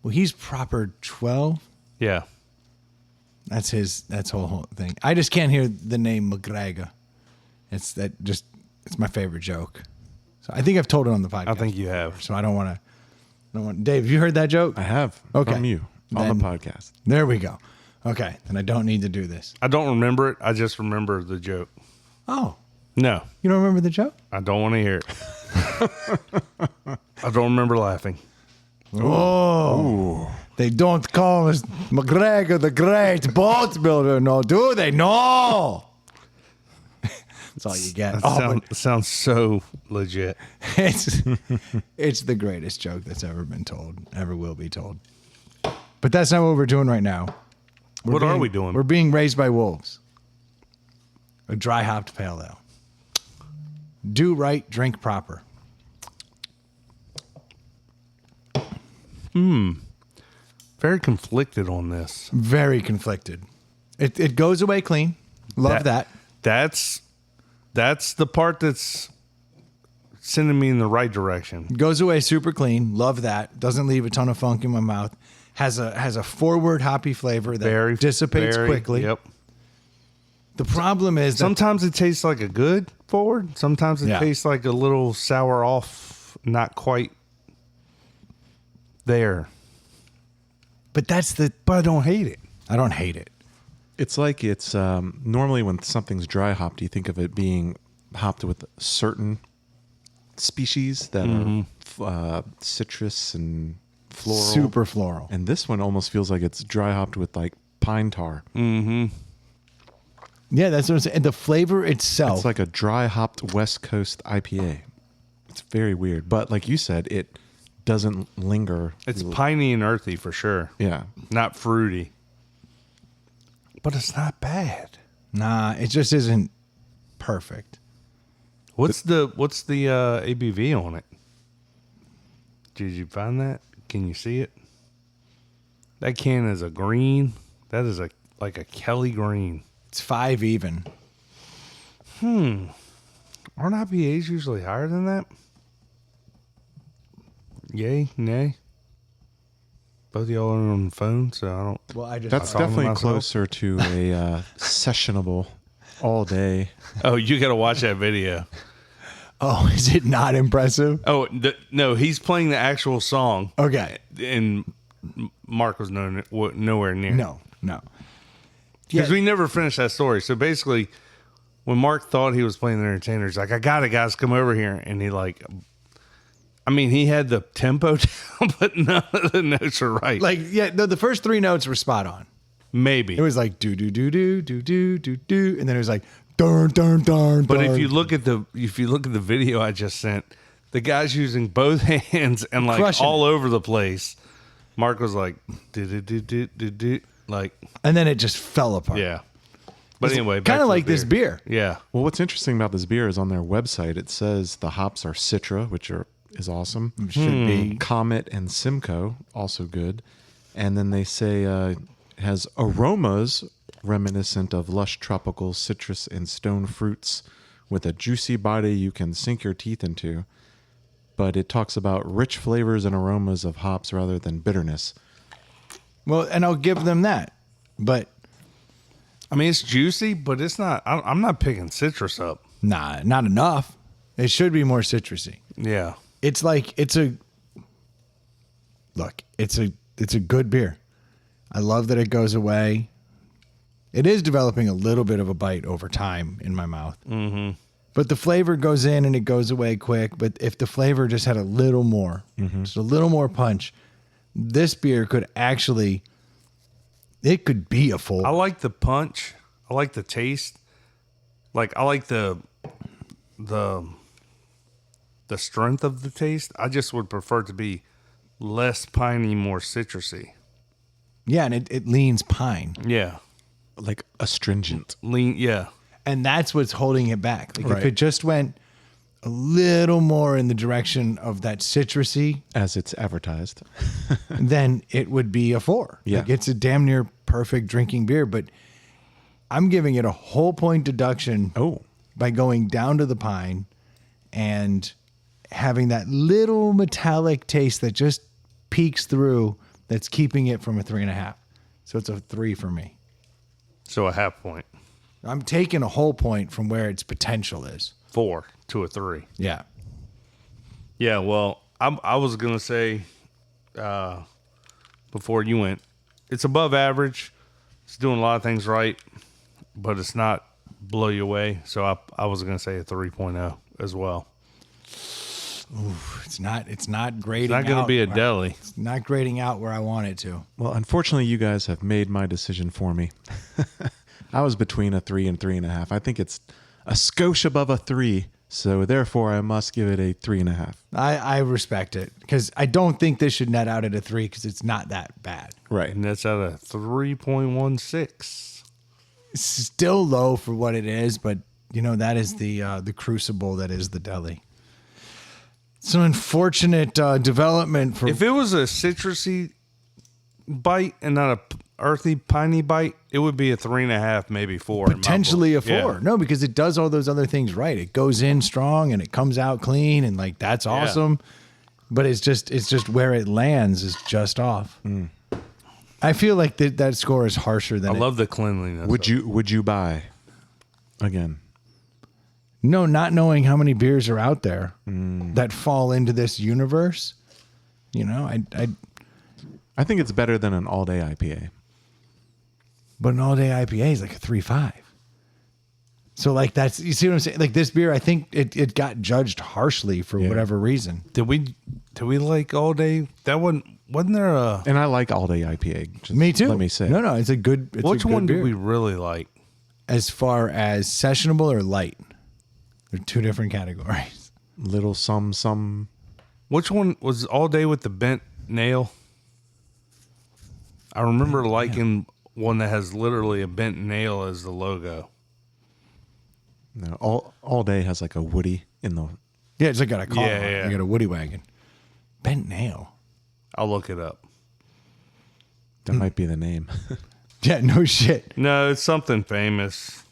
Well, he's proper 12. Yeah. That's whole thing. I just can't hear the name McGregor. It's my favorite joke. So I think I've told it on the podcast. I think you have. So I don't want to. Dave, have you heard that joke? I have. Okay. From you on Then- the podcast. There we go. Okay, and I don't need to do this. I don't remember it. I just remember the joke. Oh, No, you don't remember the joke? I don't want to hear it. I don't remember laughing. Oh, they don't call us McGregor the Great Boat Builder, no, do they? No. That's all you get. That sounds so legit. It's the greatest joke that's ever been told, ever will be told. But that's not what we're doing right now. What are we doing? We're being raised by wolves. A dry hopped pale ale. Do right, drink proper. Very conflicted on this. Very conflicted. It goes away clean. Love that. That's the part that's sending me in the right direction. Goes away super clean. Love that. Doesn't leave a ton of funk in my mouth. Has a forward hoppy flavor that dissipates quickly. Yep. The problem is that Sometimes it tastes like a good forward. Sometimes it Yeah. tastes like a little sour off, not quite there. but I don't hate it. I don't hate it. It's like it's normally when something's dry hopped, you think of it being hopped with certain species that are citrus and floral. Super floral. And this one almost feels like it's dry hopped with like pine tar. Yeah, that's what I'm saying. The flavor itself. It's like a dry hopped West Coast IPA. It's very weird, but like you said, it doesn't linger. It's piney and earthy for sure. Yeah, Not fruity. But it's not bad. Nah, it just isn't perfect. What's the ABV on it? Did you find that? Can you see it? That can is a green. That is like a Kelly green. It's 5 even. Aren't IPAs usually higher than that? Yay, nay. Both of y'all are on the phone, so I don't. Well, that's definitely closer to a sessionable all day. Oh, you got to watch that video. Oh, is it not impressive? Oh, no, he's playing the actual song. Okay. And Mark was nowhere near. No. Because we never finished that story. So basically, when Mark thought he was playing the entertainer, he's like, I got it, guys, come over here. And he had the tempo down, but none of the notes were right. The first 3 notes were spot on. Maybe. It was like do do do do do do do do, and then it was like darn darn darn. But if you look at the video I just sent, the guy's using both hands and like Crushing all over the place. Mark was like do do do do do do, like, and then it just fell apart. yeah. But anyway, kind of like this beer. Yeah. Well, what's interesting about this beer is on their website it says the hops are Citra, which is awesome. Should be. Comet and Simcoe, also good. And then they say it has aromas reminiscent of lush tropical citrus and stone fruits with a juicy body you can sink your teeth into. But it talks about rich flavors and aromas of hops rather than bitterness. Well, and I'll give them that. But It's juicy, but it's not. I'm not picking citrus up. nah, not enough. It should be more citrusy. Yeah. It's a good beer. I love that it goes away. It is developing a little bit of a bite over time in my mouth. Mm-hmm. But the flavor goes in and it goes away quick. But if the flavor just had a little more, just a little more punch, this beer could actually, it could be a full. I like the punch. I like the taste. Like, I like the strength of the taste. I just would prefer it to be less piney, more citrusy. Yeah, and it leans pine. Yeah. Like astringent. Yeah. And that's what's holding it back. Like Right. if it just went a little more in the direction of that citrusy, As it's advertised. then it would be a 4. Yeah. Like it's a damn near perfect drinking beer, but I'm giving it a whole point deduction by going down to the pine and having that little metallic taste that just peeks through that's keeping it from a 3.5. So it's a 3 for me. So a half point. I'm taking a whole point from where its potential is. 4 to a 3. Yeah. Yeah, well, I was going to say before you went, it's above average. It's doing a lot of things right, but it's not blow you away. So I was going to say a 3.0 as well. It's not grading It's not going to be a deli. It's not grading out where I want it to. Well, unfortunately, you guys have made my decision for me. I was between a 3 and 3.5. I think it's a skosh above a 3, so therefore I must give it a 3.5. I respect it because I don't think this should net out at a 3 because it's not that bad. Right. And that's at a 3.16. Still low for what it is, but that is the crucible that is the deli. It's an unfortunate development for. If it was a citrusy bite and not a earthy, piney bite, it would be a 3.5, maybe 4. Potentially a 4. Yeah. No, because it does all those other things right. It goes in strong and it comes out clean and like that's awesome. But it's just where it lands is just off. I feel like that score is harsher than I love the cleanliness. Would you buy again? No, not knowing how many beers are out there that fall into this universe. I think it's better than an all-day IPA. But an all-day IPA is like a 3.5. So like that's, you see what I'm saying? Like this beer, I think it got judged harshly for whatever reason. Did we like all day? That wasn't there a? And I like all-day IPA. Me too. Let me say. No, it's a good. It's Which a good one beer. did we really like? as far as sessionable or light. They're two different categories. Little some. Which one was all day with the bent nail? I remember liking one that has literally a bent nail as the logo. No, all day has like a Woody in the. Yeah, it's like got a car. Yeah. You got a Woody wagon. Bent nail. I'll look it up. That might be the name. Yeah, no shit. No, it's something famous.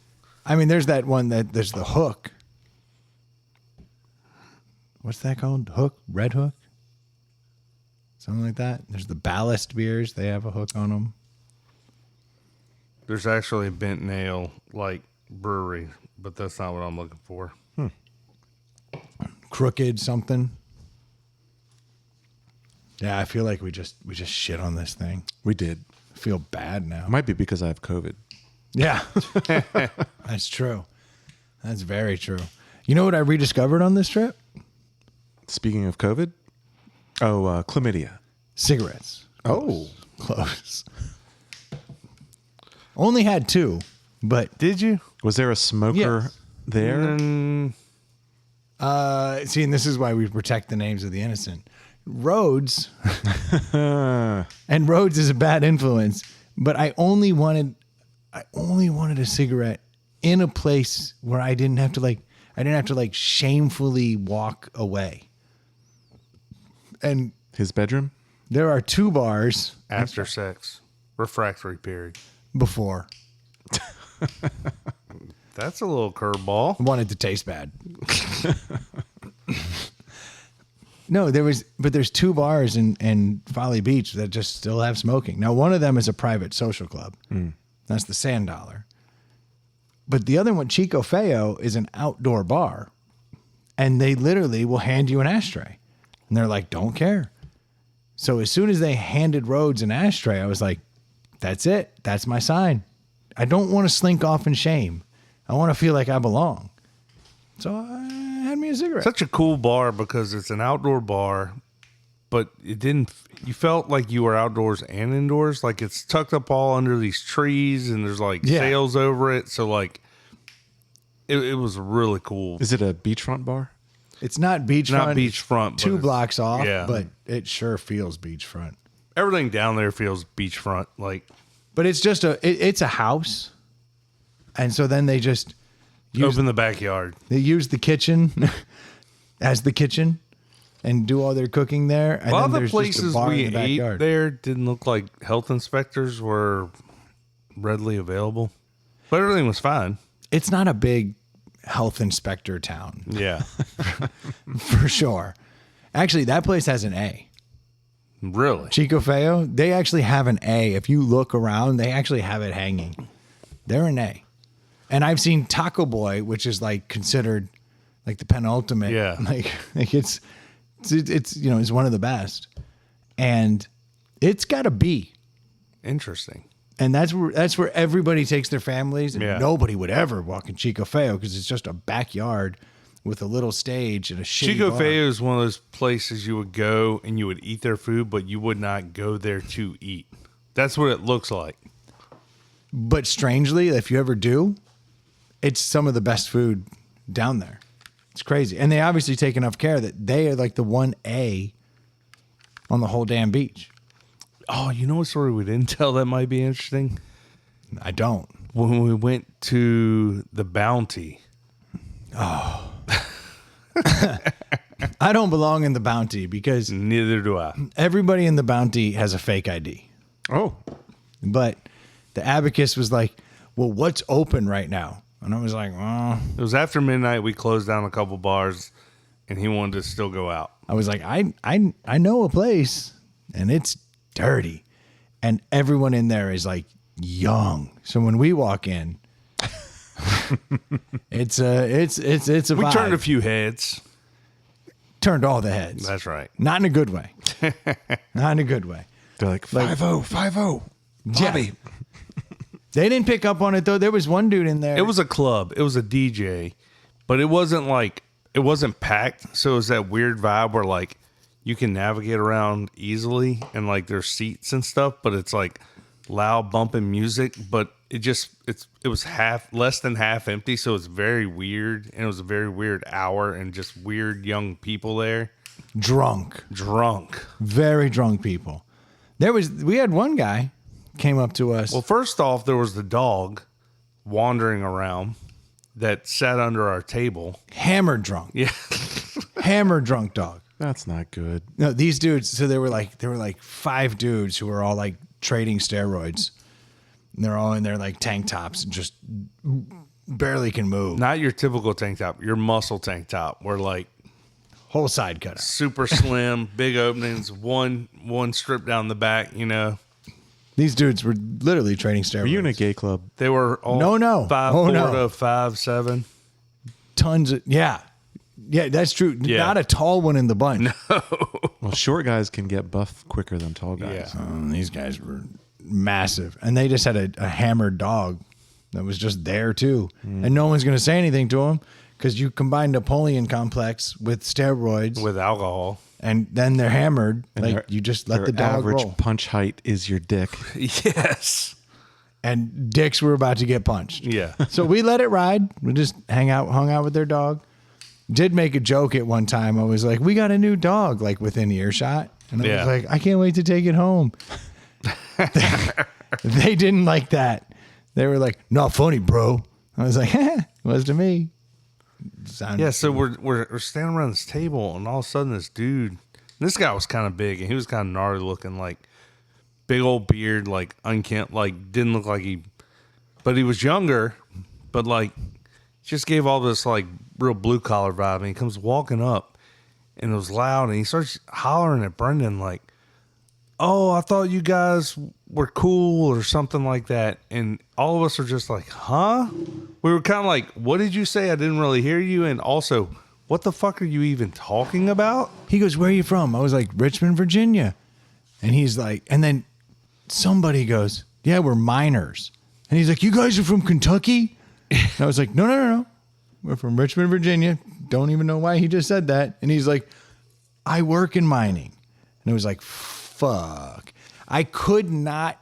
I mean, there's that one that there's the hook. What's that called? Hook? Red Hook? Something like that. There's the Ballast beers. They have a hook on them. There's actually a bent nail like brewery, but that's not what I'm looking for. Crooked something. Yeah, I feel like we just shit on this thing. We did. I feel bad now. It might be because I have COVID. Yeah. That's true. That's very true. You know what I rediscovered on this trip? Speaking of COVID, chlamydia. Cigarettes. Oh, Close. Only had 2, but Did you? was there a smoker Yes. there? see, and this is why we protect the names of the innocent. Rhodes, and Rhodes is a bad influence, but I only wanted a cigarette in a place where I didn't have to shamefully walk away. And His bedroom? there are 2 bars After sex. Refractory period. before. That's a little curveball. I wanted to taste bad. No, there's 2 bars in Folly Beach that just still have smoking. Now, one of them is a private social club. That's the Sand Dollar. But the other one, Chico Feo, is an outdoor bar. And they literally will hand you an ashtray. And they're like, don't care. So as soon as they handed Rhodes an ashtray, I was like, that's it. That's my sign. I don't want to slink off in shame. I want to feel like I belong. So I had me a cigarette. Such a cool bar because it's an outdoor bar, but you felt like you were outdoors and indoors. Like it's tucked up all under these trees and there's like sails over it. So like it was really cool. Is it a beachfront bar? It's not beachfront. Not beachfront. 2 blocks off, yeah. but it sure feels beachfront. Everything down there feels beachfront. Like But it's just it's a house. And so then they just open the backyard. They use the kitchen as the kitchen and do all their cooking there. And A lot then of the there's just a places bar we in the ate backyard. there didn't look like health inspectors were readily available, but everything was fine. It's not a big health inspector town, Yeah. for sure. Actually, that place has an A. Really? Chico Feo, they actually have an A. If you look around, they actually have it hanging. They're an A. And I've seen Taco Boy, which is like considered like the penultimate. Yeah. Like it's it's one of the best. And it's got a B. Interesting. And that's where everybody takes their families. And Yeah. nobody would ever walk in Chico Feo because it's just a backyard with a little stage and a shitty Chico bar. Feo is one of those places you would go and you would eat their food, but you would not go there to eat. That's what it looks like. But strangely, if you ever do, it's some of the best food down there. It's crazy. And they obviously take enough care that they are like the 1A on the whole damn beach. Oh, you know what story we didn't tell that might be interesting? I don't. When we went to the Bounty. I don't belong in the Bounty because Neither do I. everybody in the Bounty has a fake ID. Oh, But the abacus was like, well, what's open right now? And I was like, well, It was after midnight. We closed down a couple bars, and he wanted to still go out. I was like, I know a place, and it's dirty, and everyone in there is like young. So when we walk in, it's a We vibe. turned a few heads. Turned all the heads. That's right. Not in a good way. Not in a good way. they're like 5-0, 5-0. Bobby. They didn't pick up on it though. There was one dude in there. It was a club. It was a DJ, but it wasn't packed. So it was that weird vibe where like you can navigate around easily and like there's seats and stuff, but it's like loud bumping music, but it was less than half empty, so it's very weird, and it was a very weird hour, and just weird young people there, Drunk. Very drunk people. We had one guy came up to us. Well, first off, there was the dog wandering around that sat under our table. Hammered drunk. Yeah. Hammered drunk dog. That's not good. No, these dudes, so there were like 5 dudes who were all like trading steroids. And they're all in their like tank tops and just barely can move. Not your typical tank top, your muscle tank top. Where like Whole side cutter. super slim, big openings, one strip down the back, you know. These dudes were literally trading steroids. Were you in a gay club? They were all No. 5'4" no. to 5'7". Tons of, yeah, that's true. Yeah. Not a tall one in the bunch. Well, short guys can get buff quicker than tall guys. Yeah. These guys were massive, and they just had a hammered dog that was just there too, and no one's going to say anything to him because you combine Napoleon complex with steroids, With alcohol. and then they're hammered. And like their- you just let their the dog average roll. punch height is your dick. Yes. And dicks were about to get punched. Yeah. So we let it ride. We just hung out with their dog. Did make a joke at one time. I was like, "We got a new dog," like within earshot, and I Yeah. was like, "I can't wait to take it home." They didn't like that. They were like, "Not funny, bro." I was like, "It was to me." Yeah, so we're standing around this table, and all of a sudden this guy was kind of big, and he was kind of gnarly looking, like big old beard, like unkempt, like didn't look like but he was younger, but like just gave all this like real blue collar vibe, and he comes walking up, and it was loud, and he starts hollering at Brendan like, "Oh, I thought you guys were cool," or something like that. And all of us are just like, huh? We were kind of like, what did you say? I didn't really hear you. And also, what the fuck are you even talking about? He goes, "Where are you from?" I was like, "Richmond, Virginia." And he's like, and then somebody goes, "Yeah, we're miners." And he's like, "You guys are from Kentucky?" And I was like, No. We're from Richmond, Virginia. Don't even know why he just said that. And he's like, "I work in mining." And it was like, fuck. I could not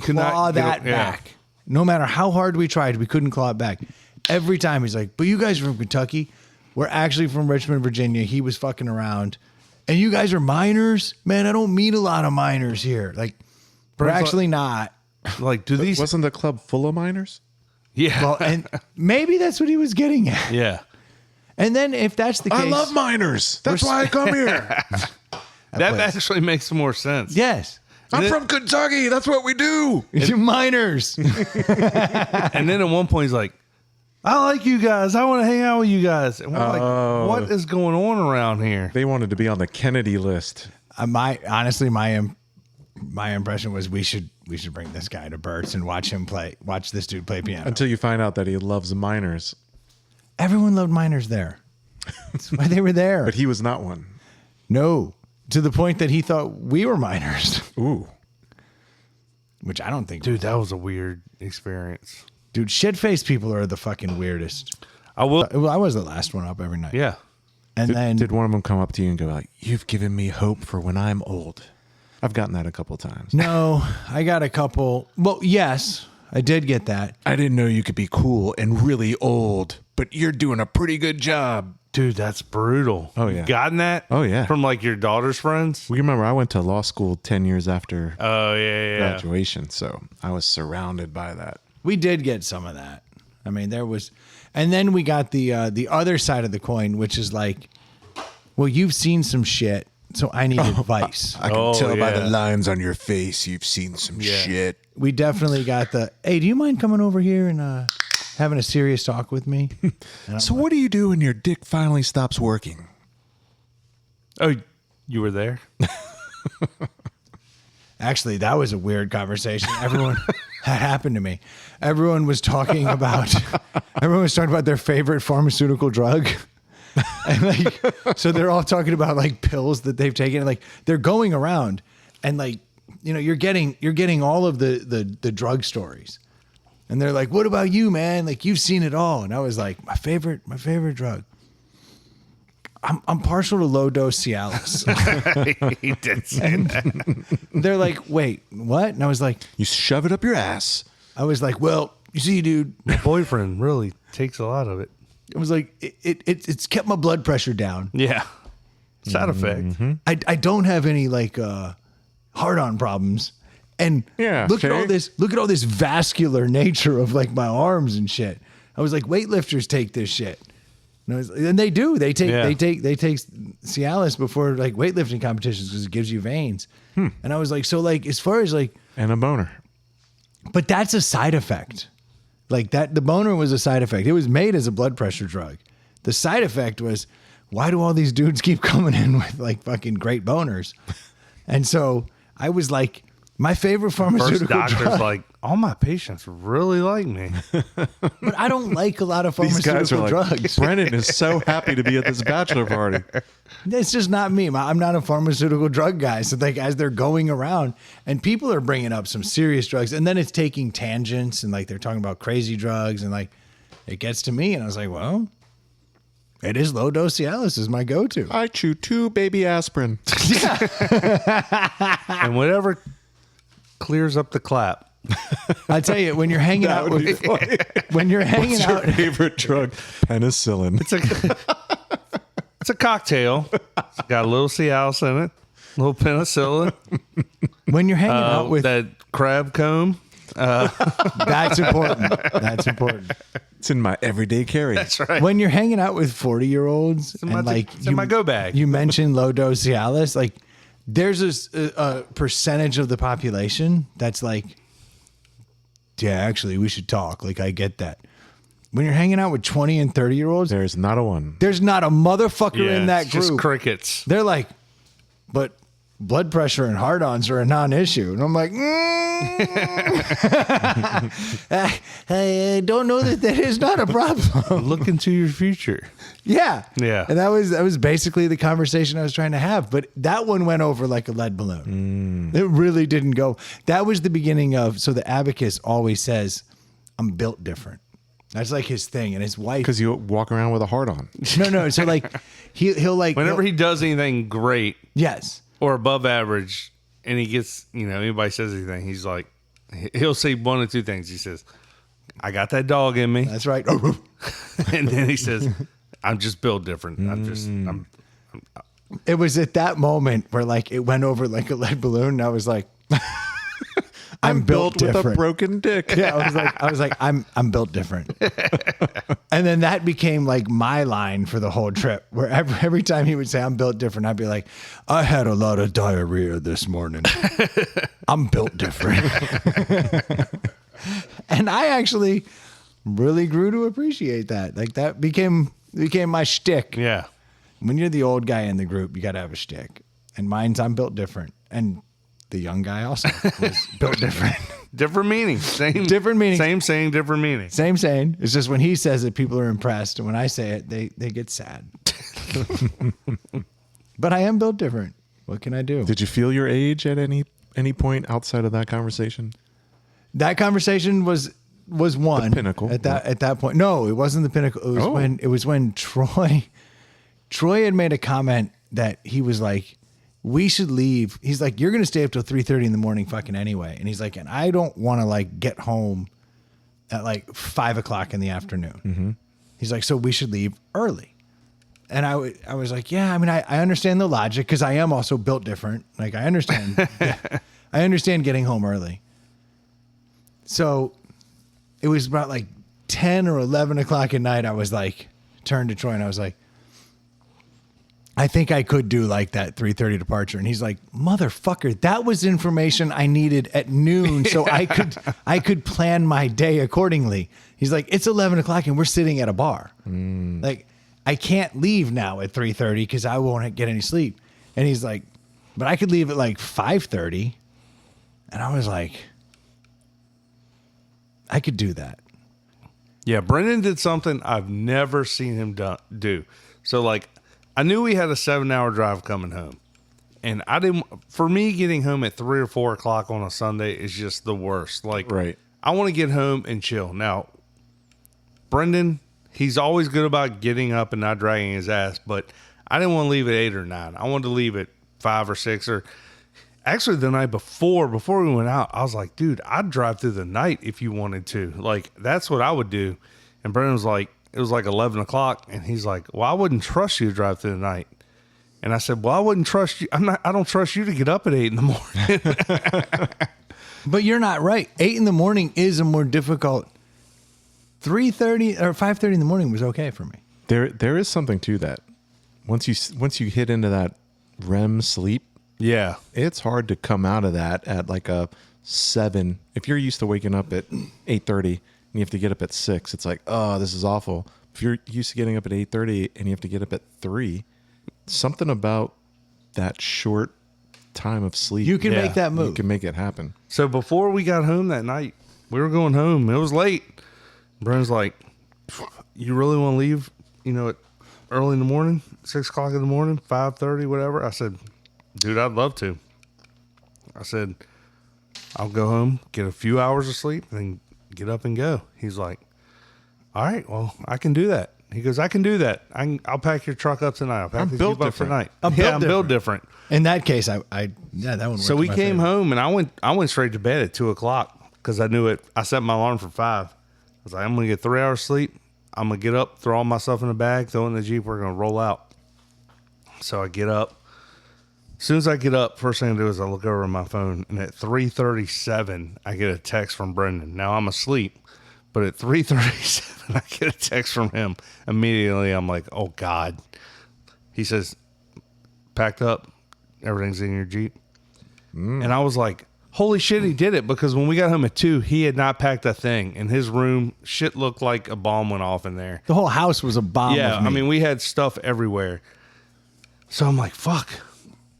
claw that back. No matter how hard we tried, we couldn't claw it back. Every time he's like, "But you guys are from Kentucky." We're actually from Richmond, Virginia. He was fucking around. "And you guys are miners?" Man, I don't meet a lot of miners here. Like, we're actually not. Like, do these? Wasn't the club full of miners? Yeah. Well, and maybe that's what he was getting at. Yeah. And then if that's the case. I love miners. That's why I come here. That place. actually makes more sense. Yes. I'm from Kentucky. That's what we do. You're miners. And then at one point he's like, "I like you guys. I want to hang out with you guys." And we're like, what is going on around here? They wanted to be on the Kennedy list. My impression was we should bring this guy to Burt's and watch this dude play piano. Until you find out that he loves miners. Everyone loved miners there. That's why they were there. But he was not one. No, to the point that he thought we were miners, Ooh. which I don't think. Dude, that was a weird experience. Dude, shit-faced people are the fucking weirdest. I will. Well, I was the last one up every night. Yeah. And then Did one of them come up to you and go like, "You've given me hope for when I'm old"? I've gotten that a couple times. no, I got a couple. Well, yes, I did get that. I didn't know you could be cool and really old, but you're doing a pretty good job. Dude, that's brutal. Oh, yeah. You gotten that? Oh, yeah. From like your daughter's friends? We remember I went to law school 10 years after Oh, yeah. graduation, so I was surrounded by that. We did get some of that. I mean, there was, and then we got the other side of the coin, which is like, well, you've seen some shit, so I need advice. I can Oh, tell by yeah. the lines on your face you've seen some shit. We definitely got the, "Hey, do you mind coming over here and having a serious talk with me?" So what do you do when your dick finally stops working? Oh, you were there? Actually, that was a weird conversation. Everyone that happened to me. Everyone was talking about their favorite pharmaceutical drug. And like, so they're all talking about like pills that they've taken. Like they're going around and like, you know, you're getting all of the drug stories. And they're like, "What about you, man? Like you've seen it all." And I was like, my favorite drug. I'm partial to low dose Cialis. He did say that. They're like, "Wait, what?" And I was like, You shove it up your ass. I was like, well, you see, dude, My boyfriend really takes a lot of it. it was like, it's kept my blood pressure down. Yeah. Side effect. I don't have any like hard-on problems. And Yeah, look okay. at all this vascular nature of like my arms and shit. I was like, weightlifters take this shit. And they do. They take Cialis before like weightlifting competitions because it gives you veins. And I was like, so like as far as like, And a boner. but that's a side effect. Like that, the boner was a side effect. It was made as a blood pressure drug. The side effect was, why do all these dudes keep coming in with like fucking great boners? And so I was like, my favorite pharmaceutical First doctor's drug. like, all my patients really like me. But I don't like a lot of These guys are pharmaceutical like, drugs. Brennan is so happy to be at this bachelor party. It's just not me. I'm not a pharmaceutical drug guy. So like as they're going around and people are bringing up some serious drugs and then it's taking tangents and like they're talking about crazy drugs and like it gets to me and I was like, well, it is low dose Cialis is my go-to. I chew 2 baby aspirin. And whatever clears up the clap. I tell you, when you're hanging out would be with, funny. when you're hanging What's your out, favorite drug? Penicillin. It's a cocktail. It's got a little Cialis in it, a little penicillin, when you're hanging out with, that crab comb. that's important. That's important. It's in my everyday carry. That's right. When you're hanging out with 40-year-olds in my- and like it's in my go bag. you mentioned low dose Cialis, like there's a percentage of the population that's like, yeah, actually we should talk. Like I get that. When you're hanging out with 20 and 30-year-olds, There's not a one. there's not a motherfucker Yeah, in that it's just group. crickets. They're like, but blood pressure and hard-ons are a non-issue. And I'm like, I don't know that is not a problem. Look into your future. Yeah. Yeah. And that was basically the conversation I was trying to have. But that one went over like a lead balloon. It really didn't go. That was the beginning of, so the abacus always says, I'm built different. That's like his thing. And his wife. Because you walk around with a heart on. No. So like, he'll like. Whenever he does anything great Yes. or above average, and he gets, anybody says anything, he's like, he'll say one of two things. He says, I got that dog in me. That's right. And then he says, I'm just built different. I'm It was at that moment where like it went over like a lead balloon. And I was like, I'm built with different. a broken dick. Yeah, I was like, I'm built different. And then that became like my line for the whole trip. Where every time he would say I'm built different, I'd be like, I had a lot of diarrhea this morning. I'm built different. And I actually really grew to appreciate that. Like that became my shtick. yeah. When you're the old guy in the group, you got to have a shtick. And mine's I'm built different. And the young guy also was built different. Different meaning. Same. Different meaning. Same saying, different meaning. Same saying. It's just when he says it, people are impressed. And when I say it, they get sad. But I am built different. What can I do? Did you feel your age at any point outside of that conversation? That conversation was one The pinnacle. at that point. No, it wasn't the pinnacle. It was when Troy had made a comment that he was like, we should leave. He's like, you're going to stay up till 3:30 in the morning fucking anyway. And he's like, and I don't want to like get home at like 5:00 in the afternoon. Mm-hmm. He's like, so we should leave early. And I was like, yeah, I mean, I understand the logic because I am also built different. Like I understand, I understand getting home early. So it was about like 10 or 11 o'clock at night. I was like, turned to Troy and I was like, I think I could do like that 3:30 departure. And he's like, motherfucker, that was information I needed at noon. So I could plan my day accordingly. He's like, it's 11 o'clock and we're sitting at a bar. Like I can't leave now at 3:30 because I won't get any sleep. And he's like, but I could leave at like 5:30. And I was like, I could do that. Yeah, Brendan did something I've never seen him do. So, like, I knew we had a 7-hour drive coming home. And for me, getting home at 3 or 4 o'clock on a Sunday is just the worst. Like, Right. I want to get home and chill. Now, Brendan, he's always good about getting up and not dragging his ass, but I didn't want to leave at 8 or 9. I wanted to leave at 5 or 6 or actually the night before we went out, I was like, dude, I'd drive through the night if you wanted to. Like, that's what I would do. And Brendan was like, it was like 11 o'clock. And he's like, well, I wouldn't trust you to drive through the night. And I said, well, I wouldn't trust you. I don't trust you to get up at 8 in the morning. But you're not right. 8 in the morning is a more difficult. 3:30 or 5:30 in the morning was okay for me. There is something to that. Once you hit into that REM sleep, Yeah. it's hard to come out of that at like a 7. If you're used to waking up at 8:30 and you have to get up at 6, it's like, oh, this is awful. If you're used to getting up at 8:30 and you have to get up at 3, something about that short time of sleep. You can Yeah. make that move. You can make it happen. So before we got home that night, we were going home. It was late. Brendan's like, you really want to leave, at early in the morning, 6 o'clock in the morning, 5:30, whatever? I said, dude, I'd love to. I said, I'll go home, get a few hours of sleep, and then get up and go. He's like, all right, well, I can do that. He goes, I can do that. I'll pack your truck up tonight. I'll pack the built Jeep up different. tonight. I'm built different. In that case, that one. So we came home, and I went straight to bed at 2 o'clock because I knew it. I set my alarm for 5. I was like, I'm going to get 3 hours sleep. I'm going to get up, throw all my stuff in the bag, throw it in the Jeep. We're going to roll out. So I get up. As soon as I get up, first thing I do is I look over at my phone, and at 3:37, I get a text from Brendan. Now I'm asleep, but at 3:37, I get a text from him. Immediately, I'm like, oh, God. He says, packed up, everything's in your Jeep. And I was like, holy shit, he did it, because when we got home at 2, he had not packed a thing. In his room, shit looked like a bomb went off in there. The whole house was a bomb. Yeah, of me. I mean, we had stuff everywhere. So I'm like, fuck.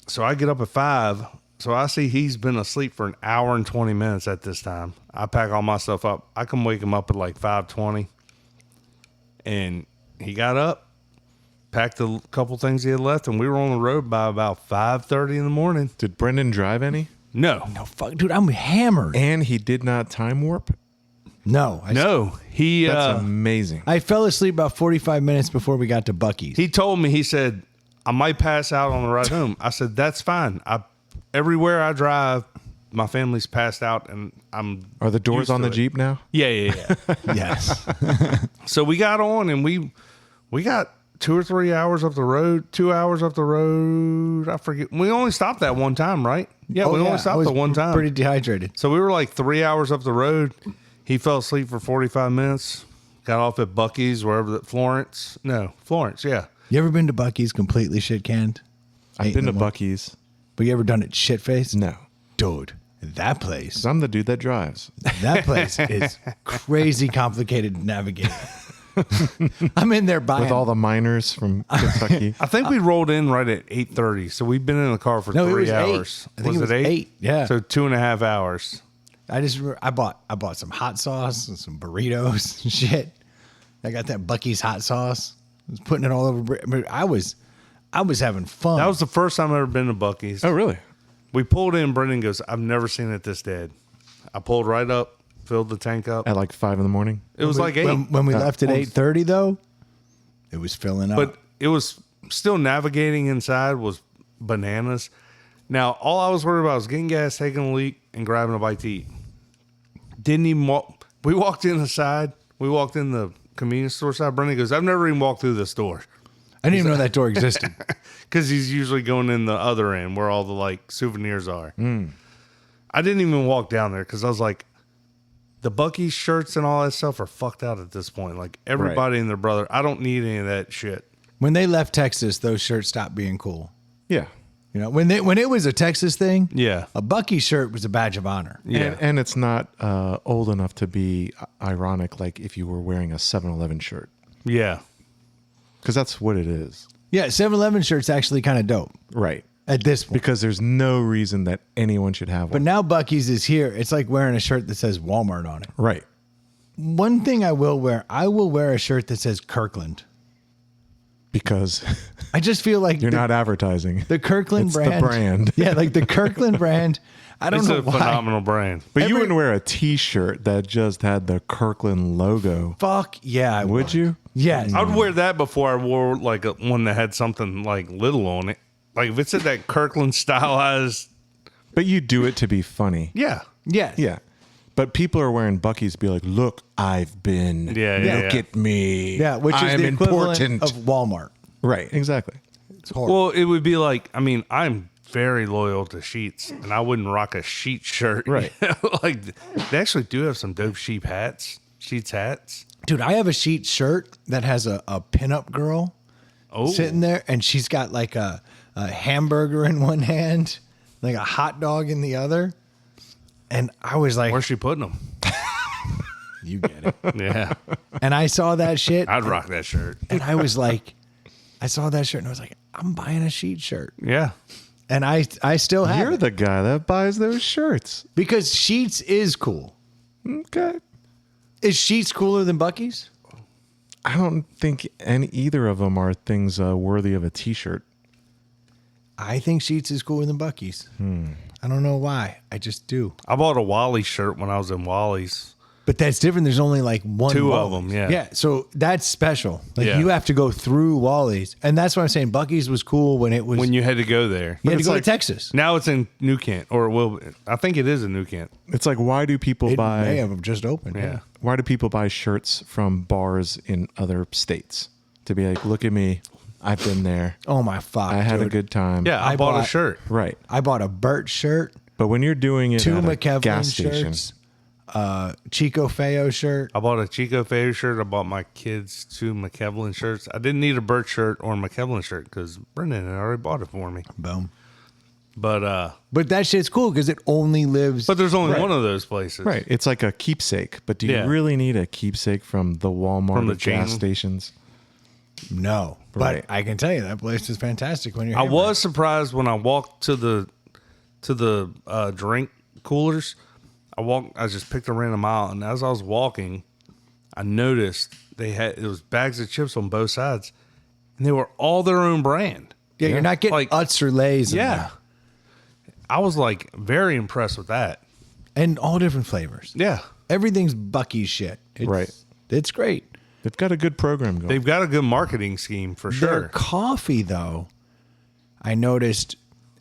So I get up at 5. So I see he's been asleep for an hour and 20 minutes at this time. I pack all my stuff up. I can wake him up at like 5:20. And he got up, packed a couple things he had left, and we were on the road by about 5:30 in the morning. Did Brendan drive any? No. no fuck, dude, I'm hammered. And he did not time warp? No, No. He That's amazing. I fell asleep about 45 minutes before we got to Buc-ee's. he told me, he said, I might pass out on the ride home. I said, that's fine. Everywhere I drive, my family's passed out, and I'm Are the doors used on to the it. Jeep now? Yeah. Yes. So we got on, and we got 2 or 3 hours up the road, 2 hours up the road. I forget. We only stopped that one time, right? Yeah, we only I stopped was the one time. Pretty dehydrated. So we were like 3 hours up the road. He fell asleep for 45 minutes. Got off at Buc-ee's, wherever Florence, yeah. You ever been to Buc-ee's completely shit canned? I've been to Buc-ee's. But you ever done it shit faced? No. Dude, that place. 'Cause I'm the dude that drives. That place is crazy complicated to navigate. I'm in there buying. With all the miners from Kentucky. I think we rolled in right at 8:30. So we've been in the car for No, it 3 was 8. hours. I think it was 8, yeah. So 2.5 hours. I just remember I bought some hot sauce and some burritos and shit. I got that Buc-ee's hot sauce. I was putting it all over. But I was having fun. That was the first time I've ever been to Buc-ee's. Oh, really? We pulled in. Brendan goes, I've never seen it this dead. I pulled right up, filled the tank up. At like 5 in the morning? It was like 8. when we left at 8:30 though. It was filling up. But it was still navigating inside was bananas. Now, all I was worried about was getting gas, taking a leak, and grabbing a bite to eat. Didn't even walk. We walked in the side. We walked in the convenience store side. Brendan goes, I've never even walked through this door. I didn't even know that door existed. Because he's usually going in the other end where all the like souvenirs are. I didn't even walk down there because I was like, the Buc-ee's shirts and all that stuff are fucked out at this point. Like everybody and their brother. I don't need any of that shit. When they left Texas, those shirts stopped being cool. Yeah. You know, when it was a Texas thing, Yeah. a Buc-ee's shirt was a badge of honor. Yeah. And it's not old enough to be ironic like if you were wearing a 7-Eleven shirt. Yeah. Because that's what it is. Yeah, 7-Eleven shirt's actually kind of dope Right. at this point. Because there's no reason that anyone should have But one. now Buc-ee's is here. It's like wearing a shirt that says Walmart on it. Right. One thing I will wear a shirt that says Kirkland. Because I just feel like you're not advertising. the Kirkland It's brand. the brand. Yeah, like the Kirkland brand. I don't It's know a why. phenomenal brand. But you Every- wouldn't wear a T-shirt that just had the Kirkland logo. Fuck yeah, I Would you? Yes. I would wear that before I wore like one that had something like little on it. Like if it said that Kirkland stylized But you do it to be funny. Yeah. Yes. Yeah. But people are wearing Bucky's to be like, look, I've been. Look at me. Yeah, which is I'm the equivalent important. of Walmart. Right, exactly. It's horrible. Well, it would be like, I mean, I'm very loyal to Sheets, and I wouldn't rock a Sheet shirt. Right. Like, they actually do have some dope Sheets hats. Dude, I have a Sheet shirt that has a pinup girl sitting there, and she's got like a hamburger in one hand, like a hot dog in the other. And I was like, Where's she putting them? you get it. Yeah. And I saw that shit. I'd rock that shirt. And I was like, I saw that shirt and I was like, I'm buying a Sheet shirt. Yeah. And I still have You're it. the guy that buys those shirts. Because Sheets is cool. Okay. Is Sheets cooler than Bucky's? I don't think either of them are things worthy of a T-shirt. I think Sheets is cooler than Bucky's. I don't know why. I just do. I bought a Wally shirt when I was in Wally's. But that's different. There's only like one. Two of Wally's. them, yeah. Yeah. So that's special. Like Yeah. you have to go through Wally's. And that's what I'm saying. Bucky's was cool when it was. When you had to go there. you had to it's go like- to Texas. Now it's in New Kent, or I think it is in New Kent. It's like, why do people It may buy? have just opened. Yeah. Why do people buy shirts from bars in other states to be like, look at me, I've been there, Oh my fuck. I had a dude. good time. Yeah, I bought a shirt. Right. I bought a Burt shirt, But when you're doing it 2 at a McKevlin gas station, shirts, Chico Feo shirt. I bought a Chico Fair shirt. I bought my kids 2 McKevlin shirts. I didn't need a Burt shirt or a McKevlin shirt because Brendan had already bought it for me. Boom. But But that shit's cool because it only lives. there's only one of those places. right? It's like a keepsake. But do you Yeah. really need a keepsake from the Walmart From the of gas chain? stations? No. Right. But I can tell you that place is fantastic when you're I hammered. was surprised when I walked to the drink coolers. I just picked a random aisle, and as I was walking, I noticed it was bags of chips on both sides, and they were all their own brand. Yeah, you're not getting Like- Utz or Lays. in Yeah. there. I was like very impressed with that. And all different flavors. Yeah. Everything's Bucky's shit. It's, Right. It's great. They've got a good program going. They've got a good marketing scheme for Their sure. coffee, though, I noticed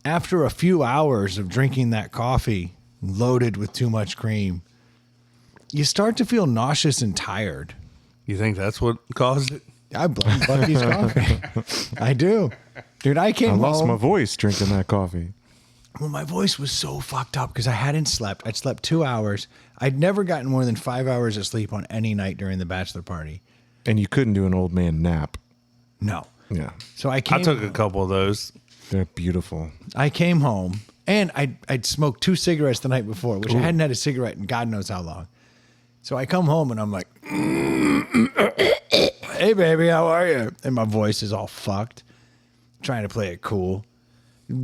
after a few hours of drinking that coffee loaded with too much cream, you start to feel nauseous and tired. You think that's what caused it? I blame Bucky's coffee. I do. Dude, I came I lost home. my voice drinking that coffee. Well, my voice was so fucked up because I hadn't slept. I'd slept 2 hours. I'd never gotten more than 5 hours of sleep on any night during the bachelor party. And you couldn't do an old man nap. No. Yeah. So I I took a couple of those. They're beautiful. I came home and I'd smoked 2 cigarettes the night before, which I hadn't had a cigarette in God knows how long. So I come home and I'm like, hey, baby, how are you? And my voice is all fucked. Trying to play it cool.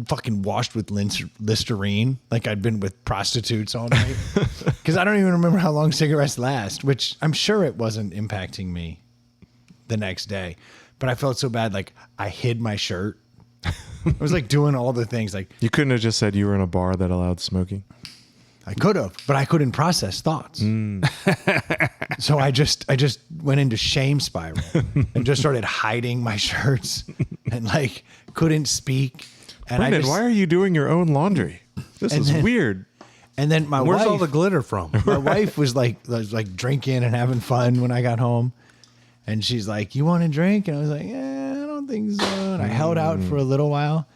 Fucking washed with Listerine like I'd been with prostitutes all night. Because I don't even remember how long cigarettes last, which I'm sure it wasn't impacting me the next day. But I felt so bad, like I hid my shirt. I was like doing all the things. Like You couldn't have just said you were in a bar that allowed smoking. I could have, but I couldn't process thoughts. So I just went into shame spiral and just started hiding my shirts and like couldn't speak. And Brendan, why are you doing your own laundry? This And is then- weird. And then my Where's wife, all the glitter from? my wife was like drinking and having fun when I got home, and she's like, "You want a drink?" And I was like, "Yeah, I don't think so." And I held out for a little while,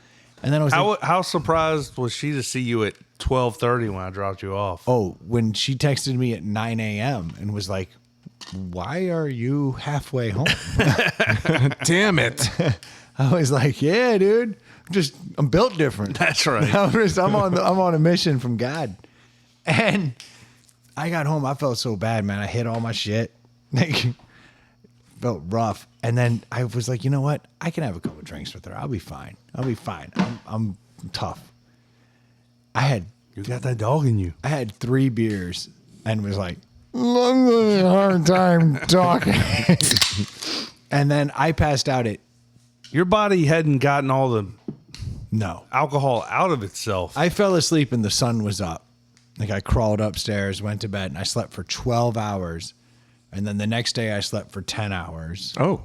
and then I was like, How surprised was she to see you at 12:30 when I dropped you off? "Oh!" When she texted me at 9 a.m. and was like, "Why are you halfway home?" Damn it. I was like, "Yeah, dude, I'm built different." That's right. I'm on a mission from God. And I got home. I felt so bad, man. I hid all my shit. Like, felt rough. And then I was like, you know what? I can have a couple drinks with her. I'll be fine. I'm tough. You got that dog in you. I had 3 beers and was like, I'm having a hard time talking. And then I passed out at Your body hadn't gotten all the no. alcohol out of itself. I fell asleep and the sun was up. Like I crawled upstairs, went to bed, and I slept for 12 hours. And then the next day I slept for 10 hours. Oh,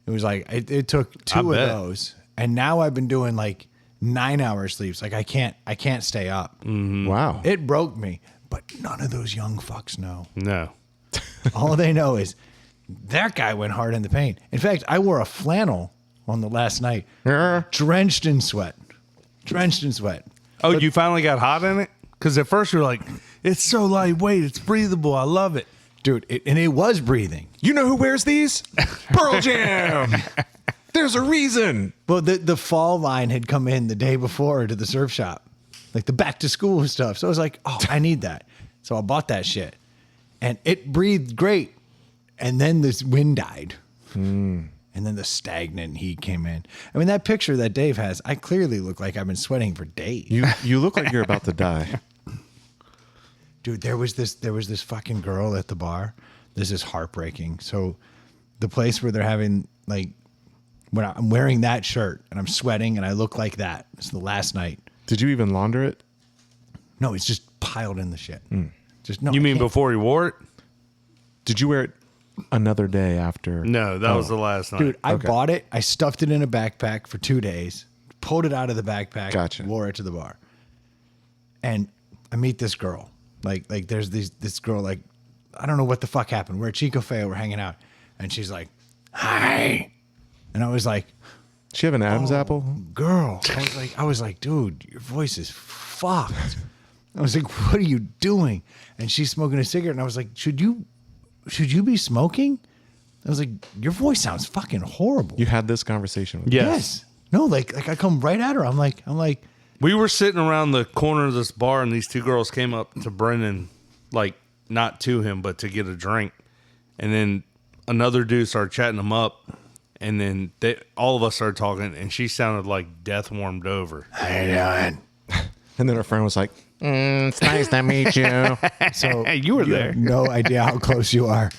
It was like, it took 2 of bet. those. And now I've been doing like 9 hours sleeps. Like I can't stay up. Wow. It broke me. But none of those young fucks know. No. All they know is that guy went hard in the paint. In fact, I wore a flannel on the last night, drenched in sweat. Oh, you finally got hot in it? Because at first you were like, it's so lightweight, it's breathable, I love it. Dude, and it was breathing. You know who wears these? Pearl Jam. There's a reason. Well, the fall line had come in the day before to the surf shop, like the back to school stuff. So I was like, oh, I need that. So I bought that shit, and it breathed great. And then this wind died, and then the stagnant heat came in. I mean, that picture that Dave has, I clearly look like I've been sweating for days. You look like you're about to die. Dude, there was this fucking girl at the bar. This is heartbreaking. So the place where they're having, like, when I'm wearing that shirt and I'm sweating and I look like that. It's the last night. Did you even launder it? No, it's just piled in the shit. Just no. You I mean can't- before you wore it? Did you wear it another day after? No, that was the last night. Dude, I bought it. I stuffed it in a backpack for 2 days, pulled it out of the backpack, Gotcha. wore it to the bar. And I meet this girl. Like there's this girl, like, I don't know what the fuck happened. We're at Chico Feo, we're hanging out. And she's like, hi. And I was like, Does she have an Adam's apple? girl. I was like, dude, your voice is fucked. I was like, what are you doing? And she's smoking a cigarette. And I was like, should you be smoking? I was like, your voice sounds fucking horrible. You had this conversation with Yes. No, like I come right at her. I'm like, We were sitting around the corner of this bar, and these two girls came up to Brendan, like, not to him, but to get a drink. And then another dude started chatting them up, and then all of us started talking, and she sounded like death warmed over. how you doing? And then her friend was like, it's nice to meet you. So You were there. have no idea how close you are.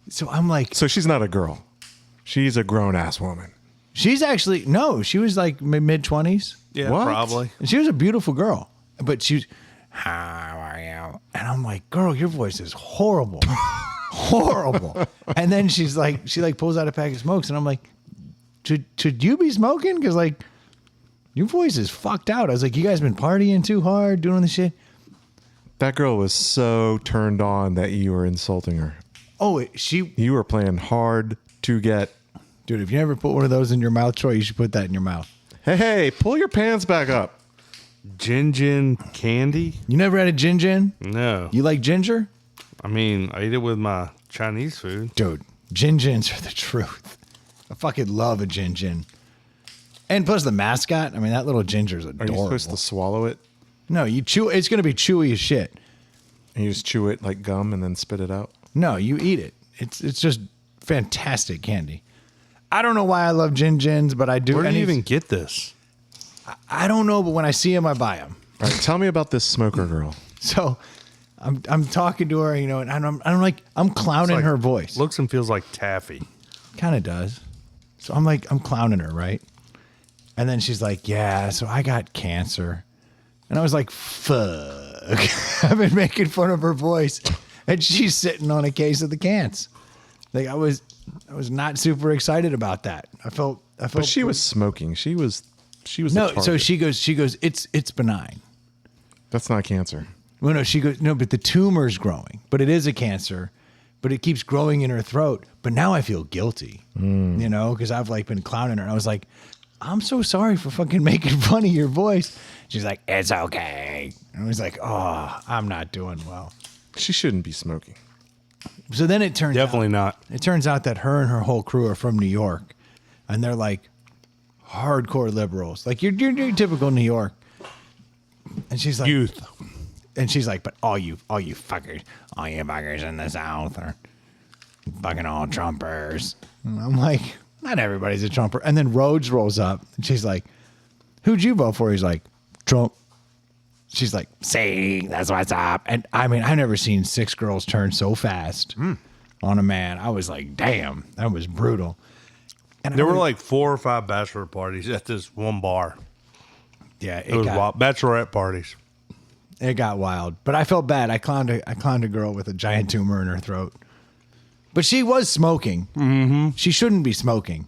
So I'm like, So she's not a girl. She's a grown-ass woman. she's actually, no, she was like mid-20s. Yeah, What? probably. And she was a beautiful girl. But she was, how are you? And I'm like, girl, your voice is horrible. Horrible. And then she pulls out a pack of smokes, and I'm like, should you be smoking? Because, like, your voice is fucked out. I was like, you guys been partying too hard, doing this shit? That girl was so turned on that you were insulting her. Oh, You were playing hard to get. dude, if you never put one of those in your mouth, Troy, you should put that in your mouth. Hey, pull your pants back up. Gin candy? You never had a gin? No. You like ginger? I mean, I eat it with my Chinese food. Dude, gins are the truth. I fucking love a gin. And plus the mascot, I mean, that little ginger's Are adorable. you supposed to swallow it? No, you chew. It's going to be chewy as shit. And you just chew it like gum and then spit it out? No, you eat it. It's just fantastic candy. I don't know why I love gins, but I do. Where do And you he's- even get this? I don't know, but when I see him, I buy him. All right, tell me about this smoker girl. So I'm talking to her, you know, and I'm clowning like- her voice. Looks and feels like taffy. Kind of does. So I'm clowning her, right? And then she's like, yeah, so I got cancer. And I was like, fuck. I've been making fun of her voice. And she's sitting on a case of the cans. Like I was not super excited about that. I felt But she was smoking. She was no, the so target. she goes, it's benign. That's not cancer. Well, no, she goes, no, but the tumor's growing. But it is a cancer. But it keeps growing in her throat. But now I feel guilty, you know, because I've like been clowning her. And I was like, I'm so sorry for fucking making fun of your voice. She's like, it's okay. And I was like, oh, I'm not doing well. She shouldn't be smoking. So then it turns Definitely not. It turns out that her and her whole crew are from New York, and they're like hardcore liberals, like your typical New York. And she's like, Youth. and she's like, but all you fuckers in the South are fucking all Trumpers. And I'm like, not everybody's a Trumper. And then Rhodes rolls up, and she's like, who'd you vote for? He's like, Trump. She's like, see, that's what's up. And I mean, I've never seen 6 girls turn so fast on a man. I was like, damn, that was brutal. And There were like 4 or 5 bachelor parties at this one bar. yeah, It was wild. Bachelorette parties. it got wild. But I felt bad. I clowned a girl with a giant tumor in her throat. But she was smoking. Mm-hmm. She shouldn't be smoking.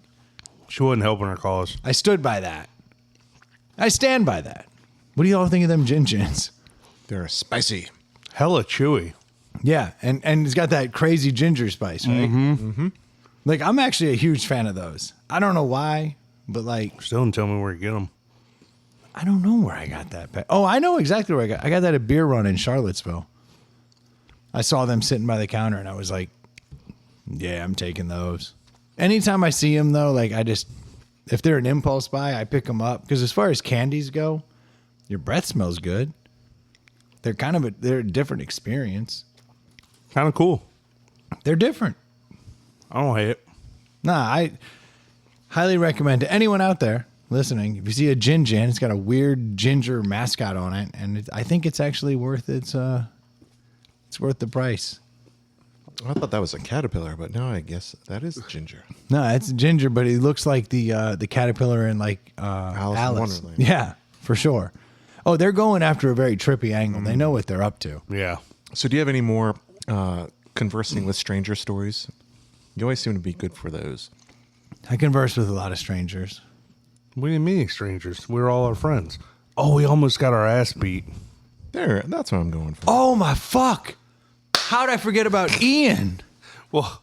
She wasn't helping her cause. I stood by that. I stand by that. What do you all think of them gin gins? They're spicy. Hella chewy. Yeah, and it's got that crazy ginger spice, right? Mm-hmm. Like, I'm actually a huge fan of those. I don't know why, but like, Still don't tell me where you get them. I don't know where I got that. Oh, I know exactly where I got that at Beer Run in Charlottesville. I saw them sitting by the counter, and I was like, yeah, I'm taking those. Anytime I see them, though, like, if they're an impulse buy, I pick them up. Because as far as candies go, your breath smells good. They're they're a different experience. Kind of cool. They're different. I don't hate it. Nah, I highly recommend to anyone out there listening, if you see a gin, it's got a weird ginger mascot on it, and I think it's actually worth it's worth the price. I thought that was a caterpillar, but no, I guess that is ginger. No, it's ginger, but it looks like the caterpillar in like Alice in Wonderland. Yeah, for sure. Oh, they're going after a very trippy angle. They know what they're up to. Yeah. So do you have any more conversing with stranger stories? You always seem to be good for those. I converse with a lot of strangers. We didn't meet any strangers. We were all our friends. Oh, we almost got our ass beat. There, that's what I'm going for. Oh my fuck! How'd I forget about Ian? Well,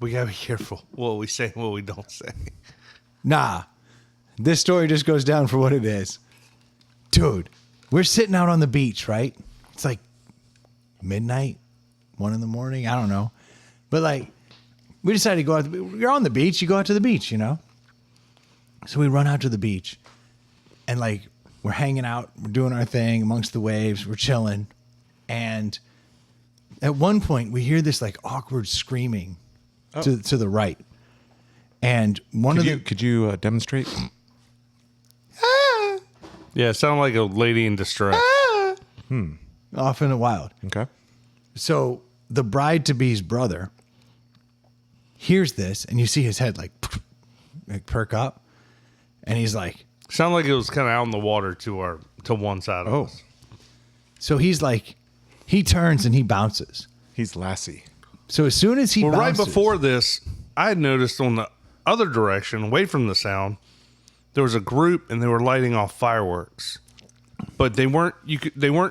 we gotta be careful what we say and what we don't say. Nah, this story just goes down for what it is. Dude, we're sitting out on the beach, right? It's like midnight, 1 a.m. I don't know. But like, we decided to go out. You're on the beach, you go out to the beach, you know? So we run out to the beach and like, we're hanging out, we're doing our thing amongst the waves, we're chilling. And at one point, we hear this like awkward screaming to the right. And Could you demonstrate? Yeah, it sounded like a lady in distress. Off in the wild. Okay. So the bride-to-be's brother hears this, and you see his head like perk up, and he's like, Sounded like it was kind of out in the water to one side of us. so he's like, he turns and he bounces. He's Lassie. So as soon as he Well, bounces, right before this, I had noticed on the other direction, away from the sound, there was a group and they were lighting off fireworks. But they weren't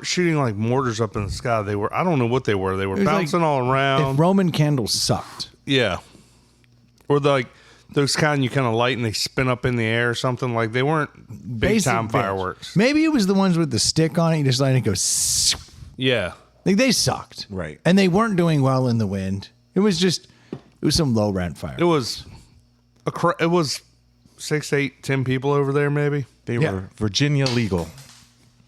shooting like mortars up in the sky. They were, I don't know what they were. They were was bouncing like all around. if Roman candles sucked. Yeah. Or like those kind you kind of light and they spin up in the air or something. Like they weren't big time Basic bitch. fireworks. Maybe it was the ones with the stick on it. You just let it go. Yeah. Like they sucked. Right. And they weren't doing well in the wind. It was some low rent fire. It was it was 6, 8, 10 people over there maybe. They Yeah. were Virginia legal.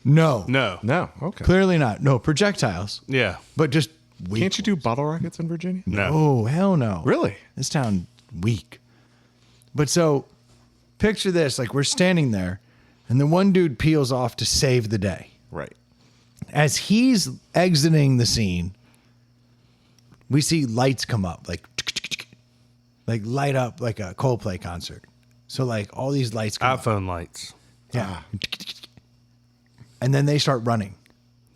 No. No. Okay. Clearly not. No, projectiles. Yeah. But just weak. Can't you do bottle rockets in Virginia? No. Oh, hell no. Really? This town weak. But so picture this, like we're standing there and the one dude peels off to save the day. Right. As he's exiting the scene, we see lights come up, like light up like a Coldplay concert. So like all these lights come up. iPhone lights. Yeah. And then they start running.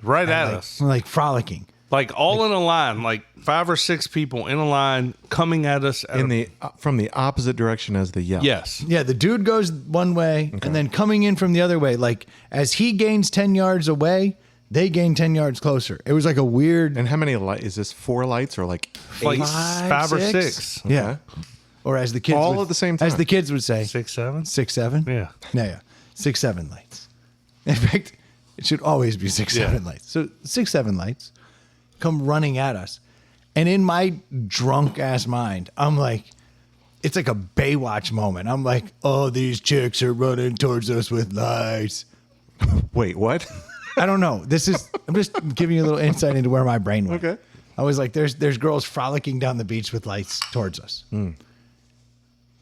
Right at like, us. Like frolicking. Like all in a line, like 5 or 6 people in a line coming at us. From the opposite direction as the yell. Yes. Yeah, the dude goes one way and then coming in from the other way. Like as he gains 10 yards away, they gain 10 yards closer. It was like a weird. And how many lights? Is this 4 lights or like Like 5, 5 or 6? 6. Yeah. Okay. Or as the kids All would- at the same As time? the kids would say. 6, 7? 6, 7? Yeah. Yeah. 6, 7 lights. In fact, it should always be 6, 7 lights. So 6, 7 lights come running at us. And in my drunk ass mind, I'm like, it's like a Baywatch moment. I'm like, oh, these chicks are running towards us with lights. Wait, what? I don't know. I'm just giving you a little insight into where my brain went. Okay. I was like, there's girls frolicking down the beach with lights towards us.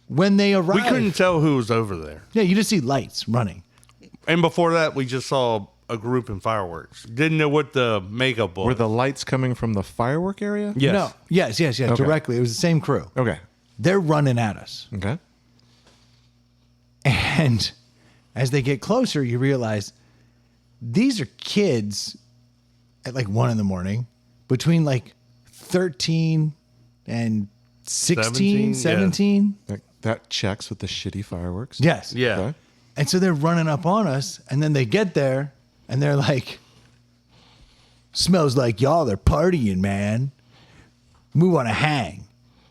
When they arrive, We couldn't tell who was over there. Yeah, you just see lights running. And before that, we just saw a group in fireworks. Didn't know what the makeup was. Were the lights coming from the firework area? Yes. No. Yes. Directly. It was the same crew. Okay. They're running at us. Okay. And as they get closer, you realize these are kids at like 1 a.m, between like 13 and 16, 17, 17. That checks with the shitty fireworks. Yes. Yeah. Okay. And so they're running up on us, and then they get there, and they're like, smells like y'all are partying, man. We want to hang.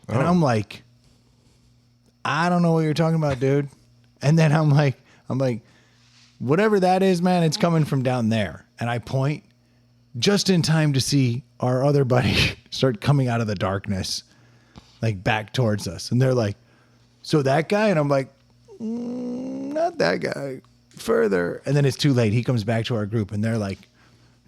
And I'm like, I don't know what you're talking about, dude. And then I'm like, whatever that is, man, it's coming from down there. And I point just in time to see our other buddy start coming out of the darkness, like back towards us. And they're like, so that guy? And I'm like, not that guy, further. And then it's too late. He comes back to our group and they're like,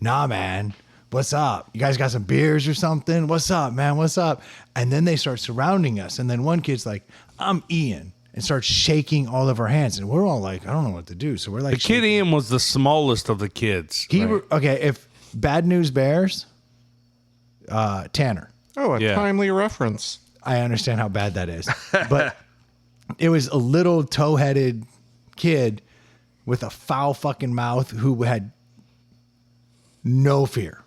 nah, man, what's up? You guys got some beers or something? What's up, man? What's up? And then they start surrounding us. And then one kid's like, I'm Ian, and starts shaking all of our hands. And we're all like, I don't know what to do. So we're like, The kid Ian was the smallest of the kids. Okay, if Bad News Bears, Tanner. Oh, a timely reference. I understand how bad that is. But it was a little toe-headed kid with a foul fucking mouth who had no fear.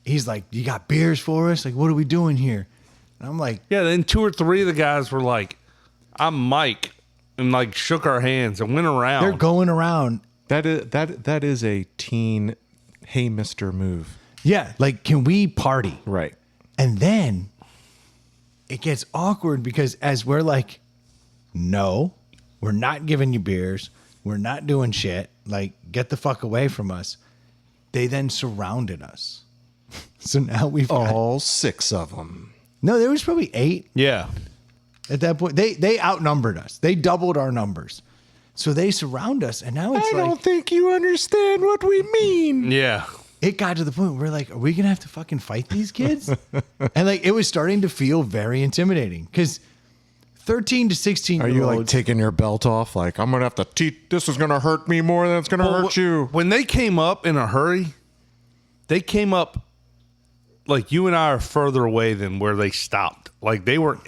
He's like, you got beers for us? Like, what are we doing here? And I'm like, Yeah, then 2 or 3 of the guys were like, I'm Mike, and like shook our hands and went around. they're going around. That is a teen, hey, mister move. Yeah, like, can we party? Right. And then it gets awkward because as we're like, no, we're not giving you beers. We're not doing shit. Like, get the fuck away from us. They then surrounded us. So now we've got, All 6 of them. no, there was probably 8 Yeah. at that point. They outnumbered us. They doubled our numbers. So they surround us, and now it's I like don't think you understand what we mean. Yeah. it got to the point where we're like, are we gonna have to fucking fight these kids? And like it was starting to feel very intimidating because 13 to 16 Are year you olds, like taking your belt off? Like, I'm going to have to teach. This is going to hurt me more than it's going to hurt you. When they came up in a hurry, they came up like you and I are further away than where they stopped. Like they were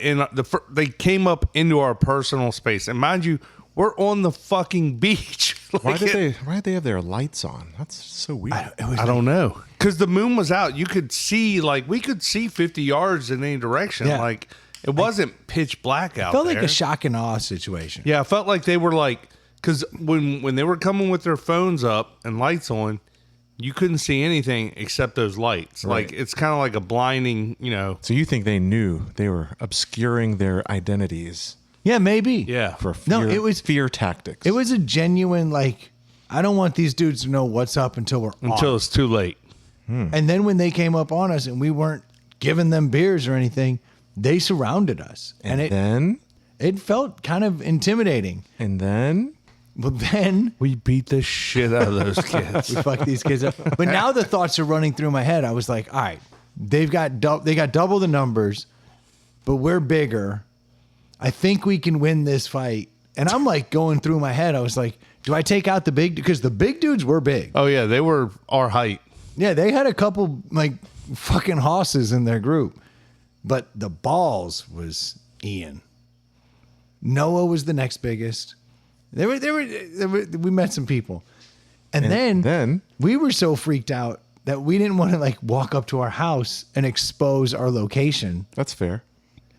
they came up into our personal space. And mind you, we're on the fucking beach. Why did they have their lights on? That's so weird. I don't know. Because the moon was out. You could see, like, we could see 50 yards in any direction. Yeah. Like, it wasn't pitch black out felt there. like a shock and awe situation. Yeah, I felt like they were like, because when they were coming with their phones up and lights on, you couldn't see anything except those lights. Right. Like, it's kind of like a blinding, you know. So you think they knew they were obscuring their identities Yeah, maybe. Yeah. for fear, No, it was fear tactics? It was a genuine like, I don't want these dudes to know what's up until we're Until on. it's too late. And then when they came up on us and we weren't giving them beers or anything, they surrounded us. and it then it felt kind of intimidating. Well, then We beat the shit out of those kids. we fucked these kids up. But now the thoughts are running through my head. I was like, all right, they got double the numbers, but we're bigger. I think we can win this fight. And I'm like going through my head. I was like, do I take out the big? Because the big dudes were big. Oh, yeah, they were our height. Yeah, they had a couple like fucking hosses in their group. But the balls was Ian. Noah was the next biggest. We met some people. And then we were so freaked out that we didn't want to like walk up to our house and expose our location. that's fair,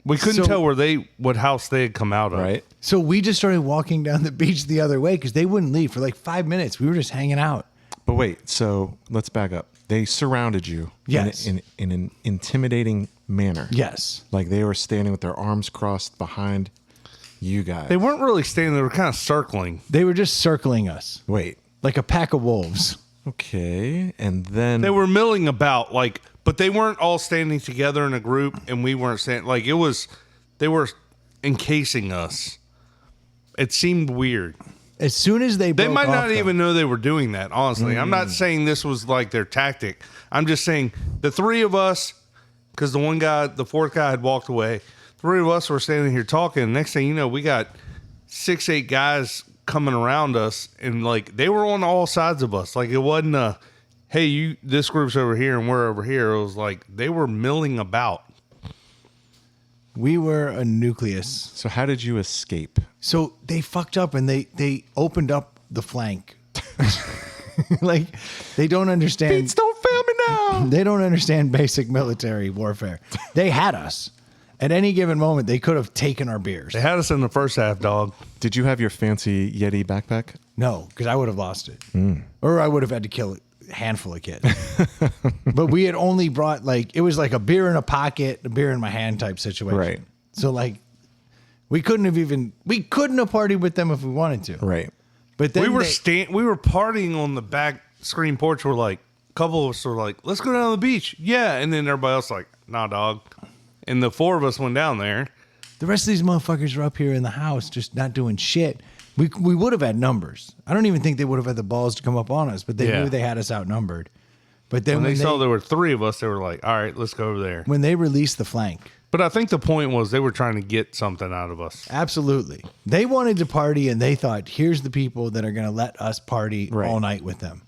We couldn't So- tell what house they had come out of. right? So we just started walking down the beach the other way because they wouldn't leave for like 5 minutes. We were just hanging out. But wait, so let's back up. They surrounded you Yes. in an intimidating manner. Yes. Like they were standing with their arms crossed behind you guys. They weren't really standing, they were kind of circling. They were just circling us Wait, like a pack of wolves. okay. And then They were milling about, like, but they weren't all standing together in a group, and we weren't standing. Like, it was, they were encasing us. It seemed weird. As soon as they They broke might off, not though- even know they were doing that, honestly. I'm not saying this was like their tactic. I'm just saying the 3 of us, because the 4th guy had walked away. 3 of us were standing here talking. Next thing you know, we got 6, 8 guys coming around us, and like they were on all sides of us. Like it wasn't a, hey, this group's over here and we're over here. It was like they were milling about. We were a nucleus. So how did you escape? So they fucked up and they opened up the flank. Like they don't understand. Don't fail me now. They don't understand basic military warfare. They had us. At any given moment, they could have taken our beers. They had us in the first half, dog. Did you have your fancy Yeti backpack? No, because I would have lost it. Or I would have had to kill a handful of kids. But we had only brought it was like a beer in a pocket, a beer in my hand type situation. Right. So we couldn't have partied with them if we wanted to. Right. But then We were partying on the back screen porch. We're like, a couple of us were like, let's go down to the beach. Yeah. And then everybody else like, nah, dog. And the four of us went down there. the rest of these motherfuckers are up here in the house just not doing shit. We would have had numbers. I don't even think they would have had the balls to come up on us, but they knew they had us outnumbered. But then When they saw there were three of us, they were like, all right, let's go over there. when they released the flank, But I think the point was they were trying to get something out of us. absolutely. They wanted to party and they thought, here's the people that are going to let us party Right. all night with them.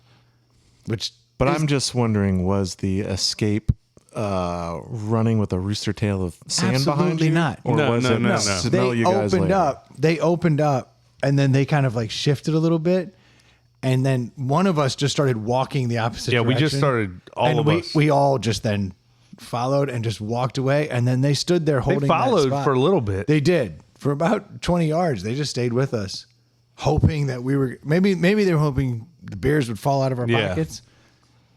But I'm just wondering, was the escape running with a rooster tail of sand behind Absolutely you? not. Or No, was no, it no, no. smell They you guys opened later? up. They opened up and then they kind of like shifted a little bit. And then one of us just started walking the opposite Yeah, direction. we just started, all of us. We all just then followed and just walked away. And then they stood there They holding that followed spot. for a little bit. They did. For about 20 yards. They just stayed with us, hoping that we were maybe they were hoping the beers would fall out of our Yeah. pockets.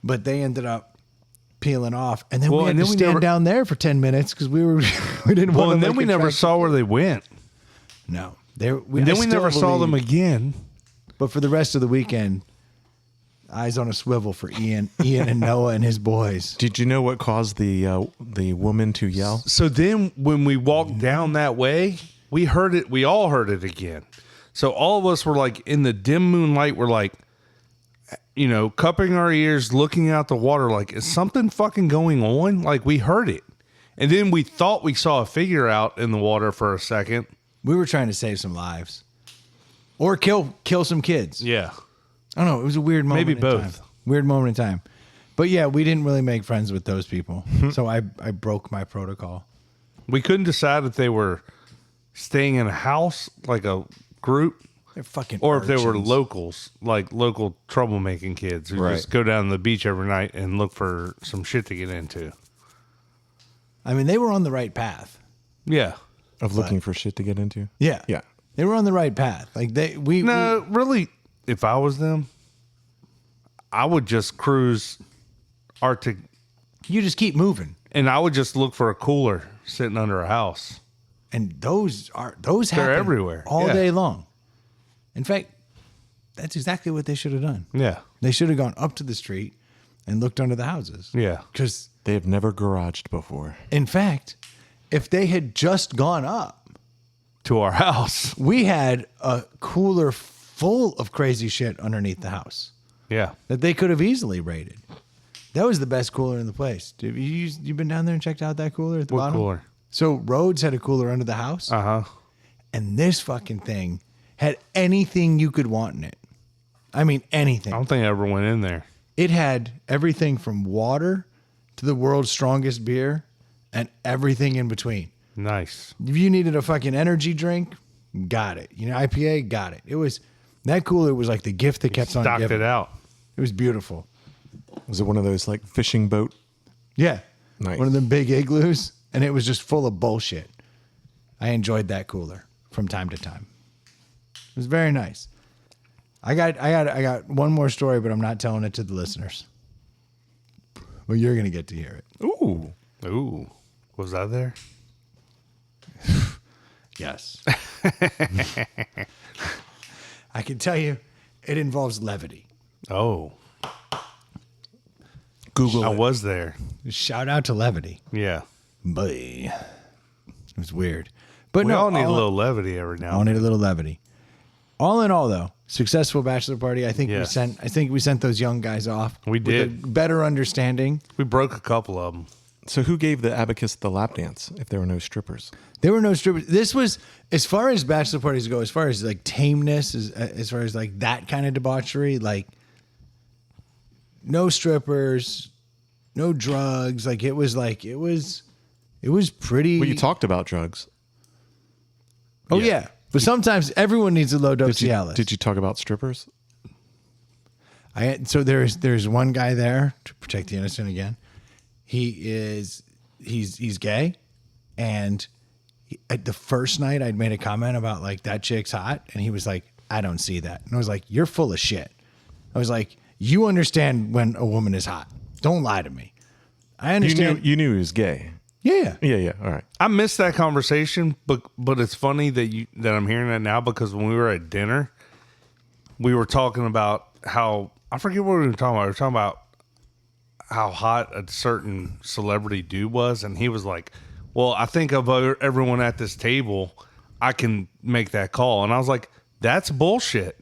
But they ended up peeling off. And then Well, we had and to then we stand never- down there for 10 minutes because we didn't want Well, to. and then make we a never track- saw where they went. No. And then we never saw them again. But for the rest of the weekend, eyes on a swivel for Ian and Noah and his boys. Did you know what caused the woman to yell? So then when we walked down that way, we heard it. We all heard it again. So all of us were like in the dim moonlight. We're like, cupping our ears, looking out the water. Like, is something fucking going on? Like we heard it. And then we thought we saw a figure out in the water for a second. We were trying to save some lives. Or kill some kids. Yeah. I don't know. It was a weird moment. Maybe in both. time. Weird moment in time. But yeah, we didn't really make friends with those people. So I broke my protocol. We couldn't decide if they were staying in a house, like a group, They're fucking or if they were urchins. locals, like local troublemaking kids who Right. just go down to the beach every night and look for some shit to get into. I mean, they were on the right path. Yeah. Of looking for shit to get into? Yeah. Yeah. They were on the right path. Like No, really, if I was them, I would just cruise Arctic you just keep moving. and I would just look for a cooler sitting under a house. And those happen everywhere. all Yeah. day long. In fact, that's exactly what they should have done. Yeah. They should have gone up to the street and looked under the houses. Yeah. Because, They have never garaged before. in fact, if they had just gone up, To our house. we had a cooler full of crazy shit underneath the house Yeah. that they could have easily raided. That was the best cooler in the place. Have you been down there and checked out that cooler at the What bottom? cooler? So Rhodes had a cooler under the house, Uh-huh. and this fucking thing had anything you could want in it. I mean, anything. I don't think I ever went in there. It had everything from water to the world's strongest beer and everything in between. Nice. If you needed a fucking energy drink, got it. IPA, got it. That cooler was like the gift that kept on Stocked giving. it out. It was beautiful. Was it one of those like fishing boat? Yeah. Nice. One of them big igloos, and it was just full of bullshit. I enjoyed that cooler from time to time. It was very nice. I got one more story, but I'm not telling it to the listeners. Well, you're gonna get to hear it. Ooh. Ooh. Was I there? Yes. I can tell you, it involves levity. Oh. Google I it. was there. Shout out to levity. Yeah. Boy. It was weird. But We no, all need a little levity every now all and need then. a little levity. All in all, though, successful bachelor party. I think Yes. we sent those young guys off. We with did. a better understanding. We broke a couple of them. So who gave the abacus the lap dance if there were no strippers? There were no strippers. This was, as far as bachelor parties go, as far as like tameness, as far as like that kind of debauchery, like no strippers, no drugs. Like it was pretty. Well, you talked about drugs. Oh yeah. But sometimes everyone needs a low dose Cialis. Did you talk about strippers? So there's one guy there to protect the innocent again. He's gay, And at the first night I'd made a comment about like, that chick's hot. And he was like, I don't see that. And I was like, you're full of shit. I was like, you understand when a woman is hot. Don't lie to me. I understand. You knew he was gay. Yeah. Yeah. All right. I missed that conversation, but it's funny that I'm hearing that now, because when we were at dinner, we were talking about how, I forget what we were talking about. We were talking about how hot a certain celebrity dude was, and he was like, well, I think of everyone at this table, I can make that call. And I was like, that's bullshit.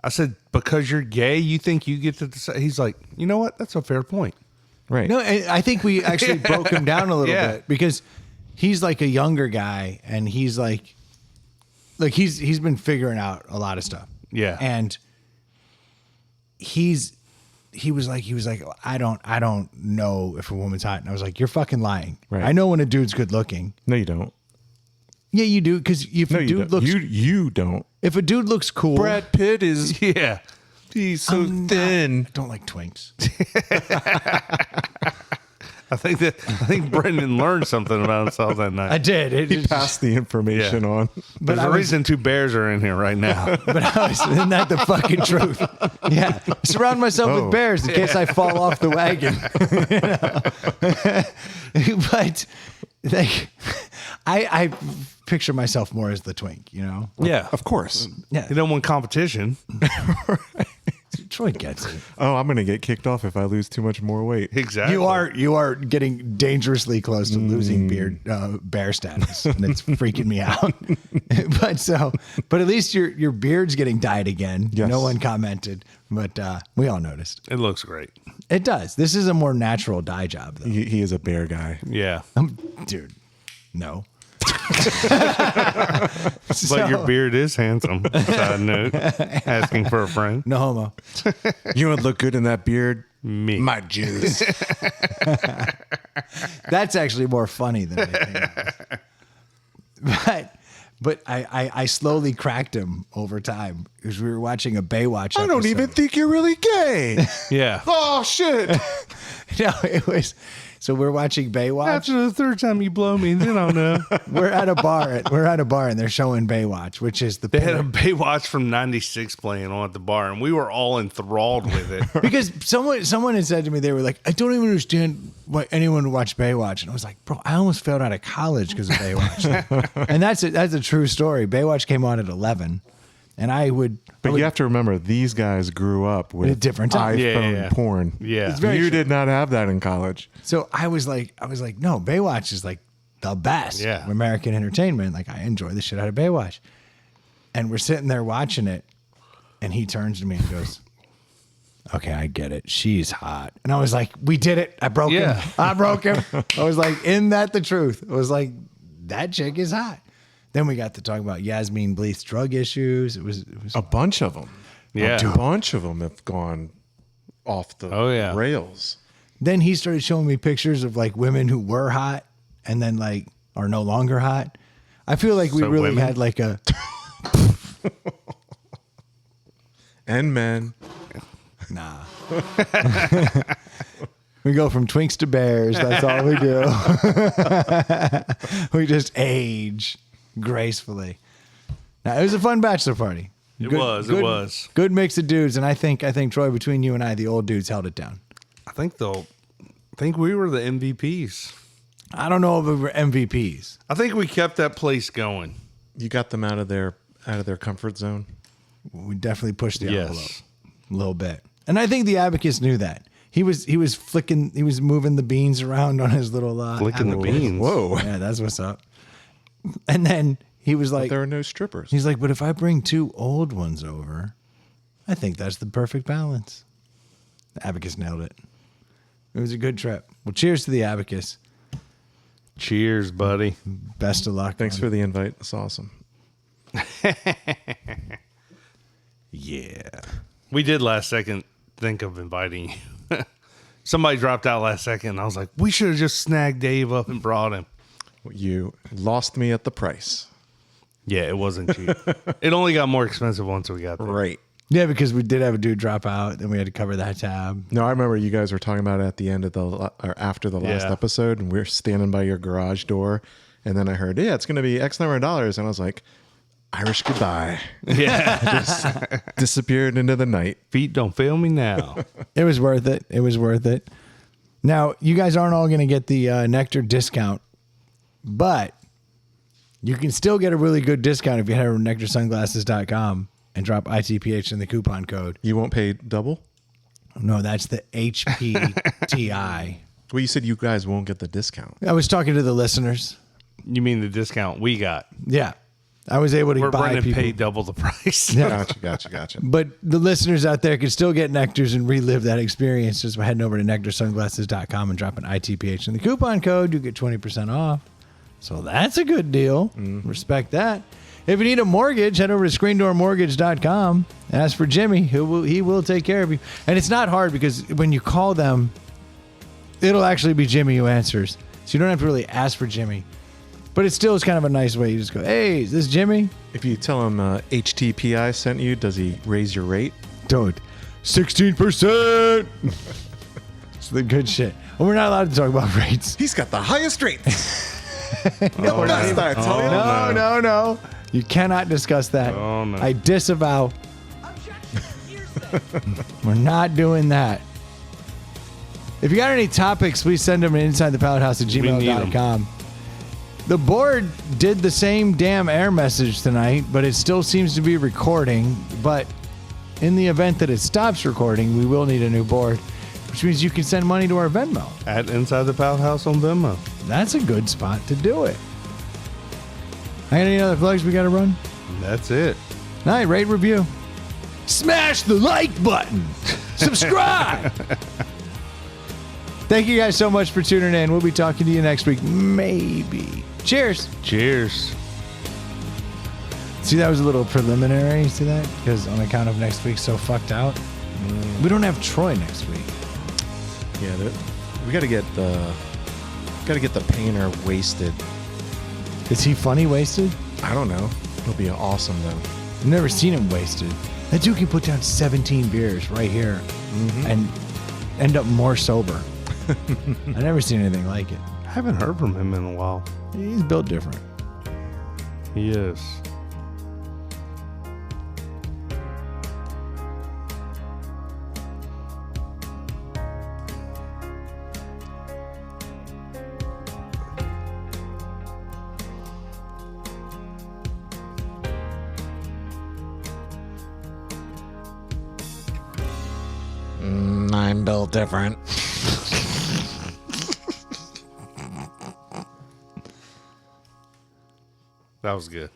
I said, because you're gay, you think you get to decide? He's like, you know what? That's a fair point. Right. No, I think we actually broke him down a little bit, because he's like a younger guy, and he's like he's been figuring out a lot of stuff. Yeah. And he was like, I don't know if a woman's hot. And I was like, you're fucking lying. Right. I know when a dude's good looking. No, you don't. Yeah, you do. Because if a dude looks, you don't. if a dude looks cool, Brad Pitt is. Yeah. He's so thin. I don't like twinks. I think Brendan learned something about himself that night. I did. He passed the information on. But There's a reason 2 bears are in here right now. But isn't that the fucking truth? Yeah. Surround myself with bears in case I fall off the wagon. But like, I picture myself more as the twink, you know? Yeah. Of course. Yeah. You don't want competition. Troy gets it. Oh, I'm going to get kicked off if I lose too much more weight. Exactly. You are getting dangerously close to losing bear status, and it's freaking me out. but at least your beard's getting dyed again. Yes. No one commented, but we all noticed. It looks great. It does. This is a more natural dye job, though. He is a bear guy. Yeah. Dude, no. But your beard is handsome. Side note. Asking for a friend. No homo. You would look good in that beard. Me. My juice. That's actually more funny than anything else. But I slowly cracked him over time, because we were watching a Baywatch episode. I don't even think you're really gay. Yeah. Oh, shit. No, it was... So we're watching Baywatch. After the 3rd time you blow me, then I'll know. We're at a bar and they're showing Baywatch, which is the They had a Baywatch from '96 playing on at the bar, and we were all enthralled with it. because someone had said to me, they were like, I don't even understand why anyone would watch Baywatch. And I was like, bro, I almost failed out of college because of Baywatch. And that's a true story. Baywatch came on at 11, and But you have to remember, these guys grew up with a different time. iPhone porn. Yeah. It's very You true. did not have that in college. So I was like, no, Baywatch is like the best Yeah. American entertainment. Like, I enjoy the shit out of Baywatch. And we're sitting there watching it, and he turns to me and goes, okay, I get it. She's hot. And I was like, we did it. I broke him. I broke him. I was like, isn't that the truth? I was like, that chick is hot. Then we got to talk about Yasmin Bleeth's drug issues. It was A bunch of them. Yeah. A bunch of them have gone off the rails. Then he started showing me pictures of like women who were hot and then like are no longer hot. I feel like we So really women? had like a And men. nah. We go from twinks to bears. That's all we do. We just age gracefully. Now, it was a fun bachelor party. It was. Good mix of dudes, and I think Troy, between you and I, the old dudes held it down. I think we were the MVPs. I don't know if we were MVPs. I think we kept that place going. You got them out of their comfort zone. We definitely pushed the envelope Yes. a little bit, and I think the abacus knew that. He was moving the beans around on his little Flicking the abacus. beans. Whoa. Yeah, that's what's up. And then he was like, There are no strippers. he's like, but if I bring 2 old ones over, I think that's the perfect balance. The abacus nailed it. It was a good trip. Well, cheers to the abacus. Cheers, buddy. Best of luck. Thanks for the invite. It's awesome. Yeah. We did last second think of inviting you. Somebody dropped out last second, and I was like, we should have just snagged Dave up and brought him. You lost me at the price. Yeah, it wasn't cheap. It only got more expensive once we got there. Right. Yeah, because we did have a dude drop out, and we had to cover that tab. No, I remember you guys were talking about it at the end of or after the last Yeah. episode, and we were standing by your garage door, And then I heard, yeah, it's going to be X number of dollars. And I was like, Irish goodbye. Yeah. Just disappeared into the night. Feet don't fail me now. It was worth it. It was worth it. Now, you guys aren't all going to get the Nectar discount, but you can still get a really good discount if you head over to nectarsunglasses.com and drop ITPH in the coupon code. You won't pay double? No, that's the HPTI. Well, you said you guys won't get the discount. I was talking to the listeners. You mean the discount we got? Yeah. I was able to We're buy Brendan people. paid double the price. Yeah. Gotcha. But the listeners out there can still get Nectars and relive that experience just by heading over to nectarsunglasses.com and dropping ITPH in the coupon code. You get 20% off. So that's a good deal. Respect that. If you need a mortgage, head over to screendoormortgage.com. Ask for Jimmy. He will take care of you. And it's not hard because when you call them, it'll actually be Jimmy who answers. So you don't have to really ask for Jimmy. But it still is kind of a nice way. You just go, hey, is this Jimmy? If you tell him HTPI sent you, does he raise your rate? Don't. 16%. It's the good shit. Well, we're not allowed to talk about rates. He's got the highest rates. Oh, best, I tell you. No. You cannot discuss that. Oh, no. I disavow. We're not doing that. If you got any topics, please send them to insidethepallethouse@gmail.com. The board did the same damn error message tonight, but it still seems to be recording. But in the event that it stops recording, we will need a new board, which means you can send money to our Venmo. At Inside the Pallet House on Venmo. That's a good spot to do it. I got any other plugs we got to run? That's it. All right, rate, review. Smash the like button. Subscribe. Thank you guys so much for tuning in. We'll be talking to you next week. Maybe. Cheers. Cheers. See, that was a little preliminary. See that? Because on account of next week so fucked out. We don't have Troy next week. Yeah, we got to get the painter wasted. Is he funny wasted? I don't know. It'll be awesome though. I've never seen him wasted. That dude can put down 17 beers right here and end up more sober. I've never seen anything like it. I haven't heard from him in a while. He's built different. He is. I'm built different. That was good.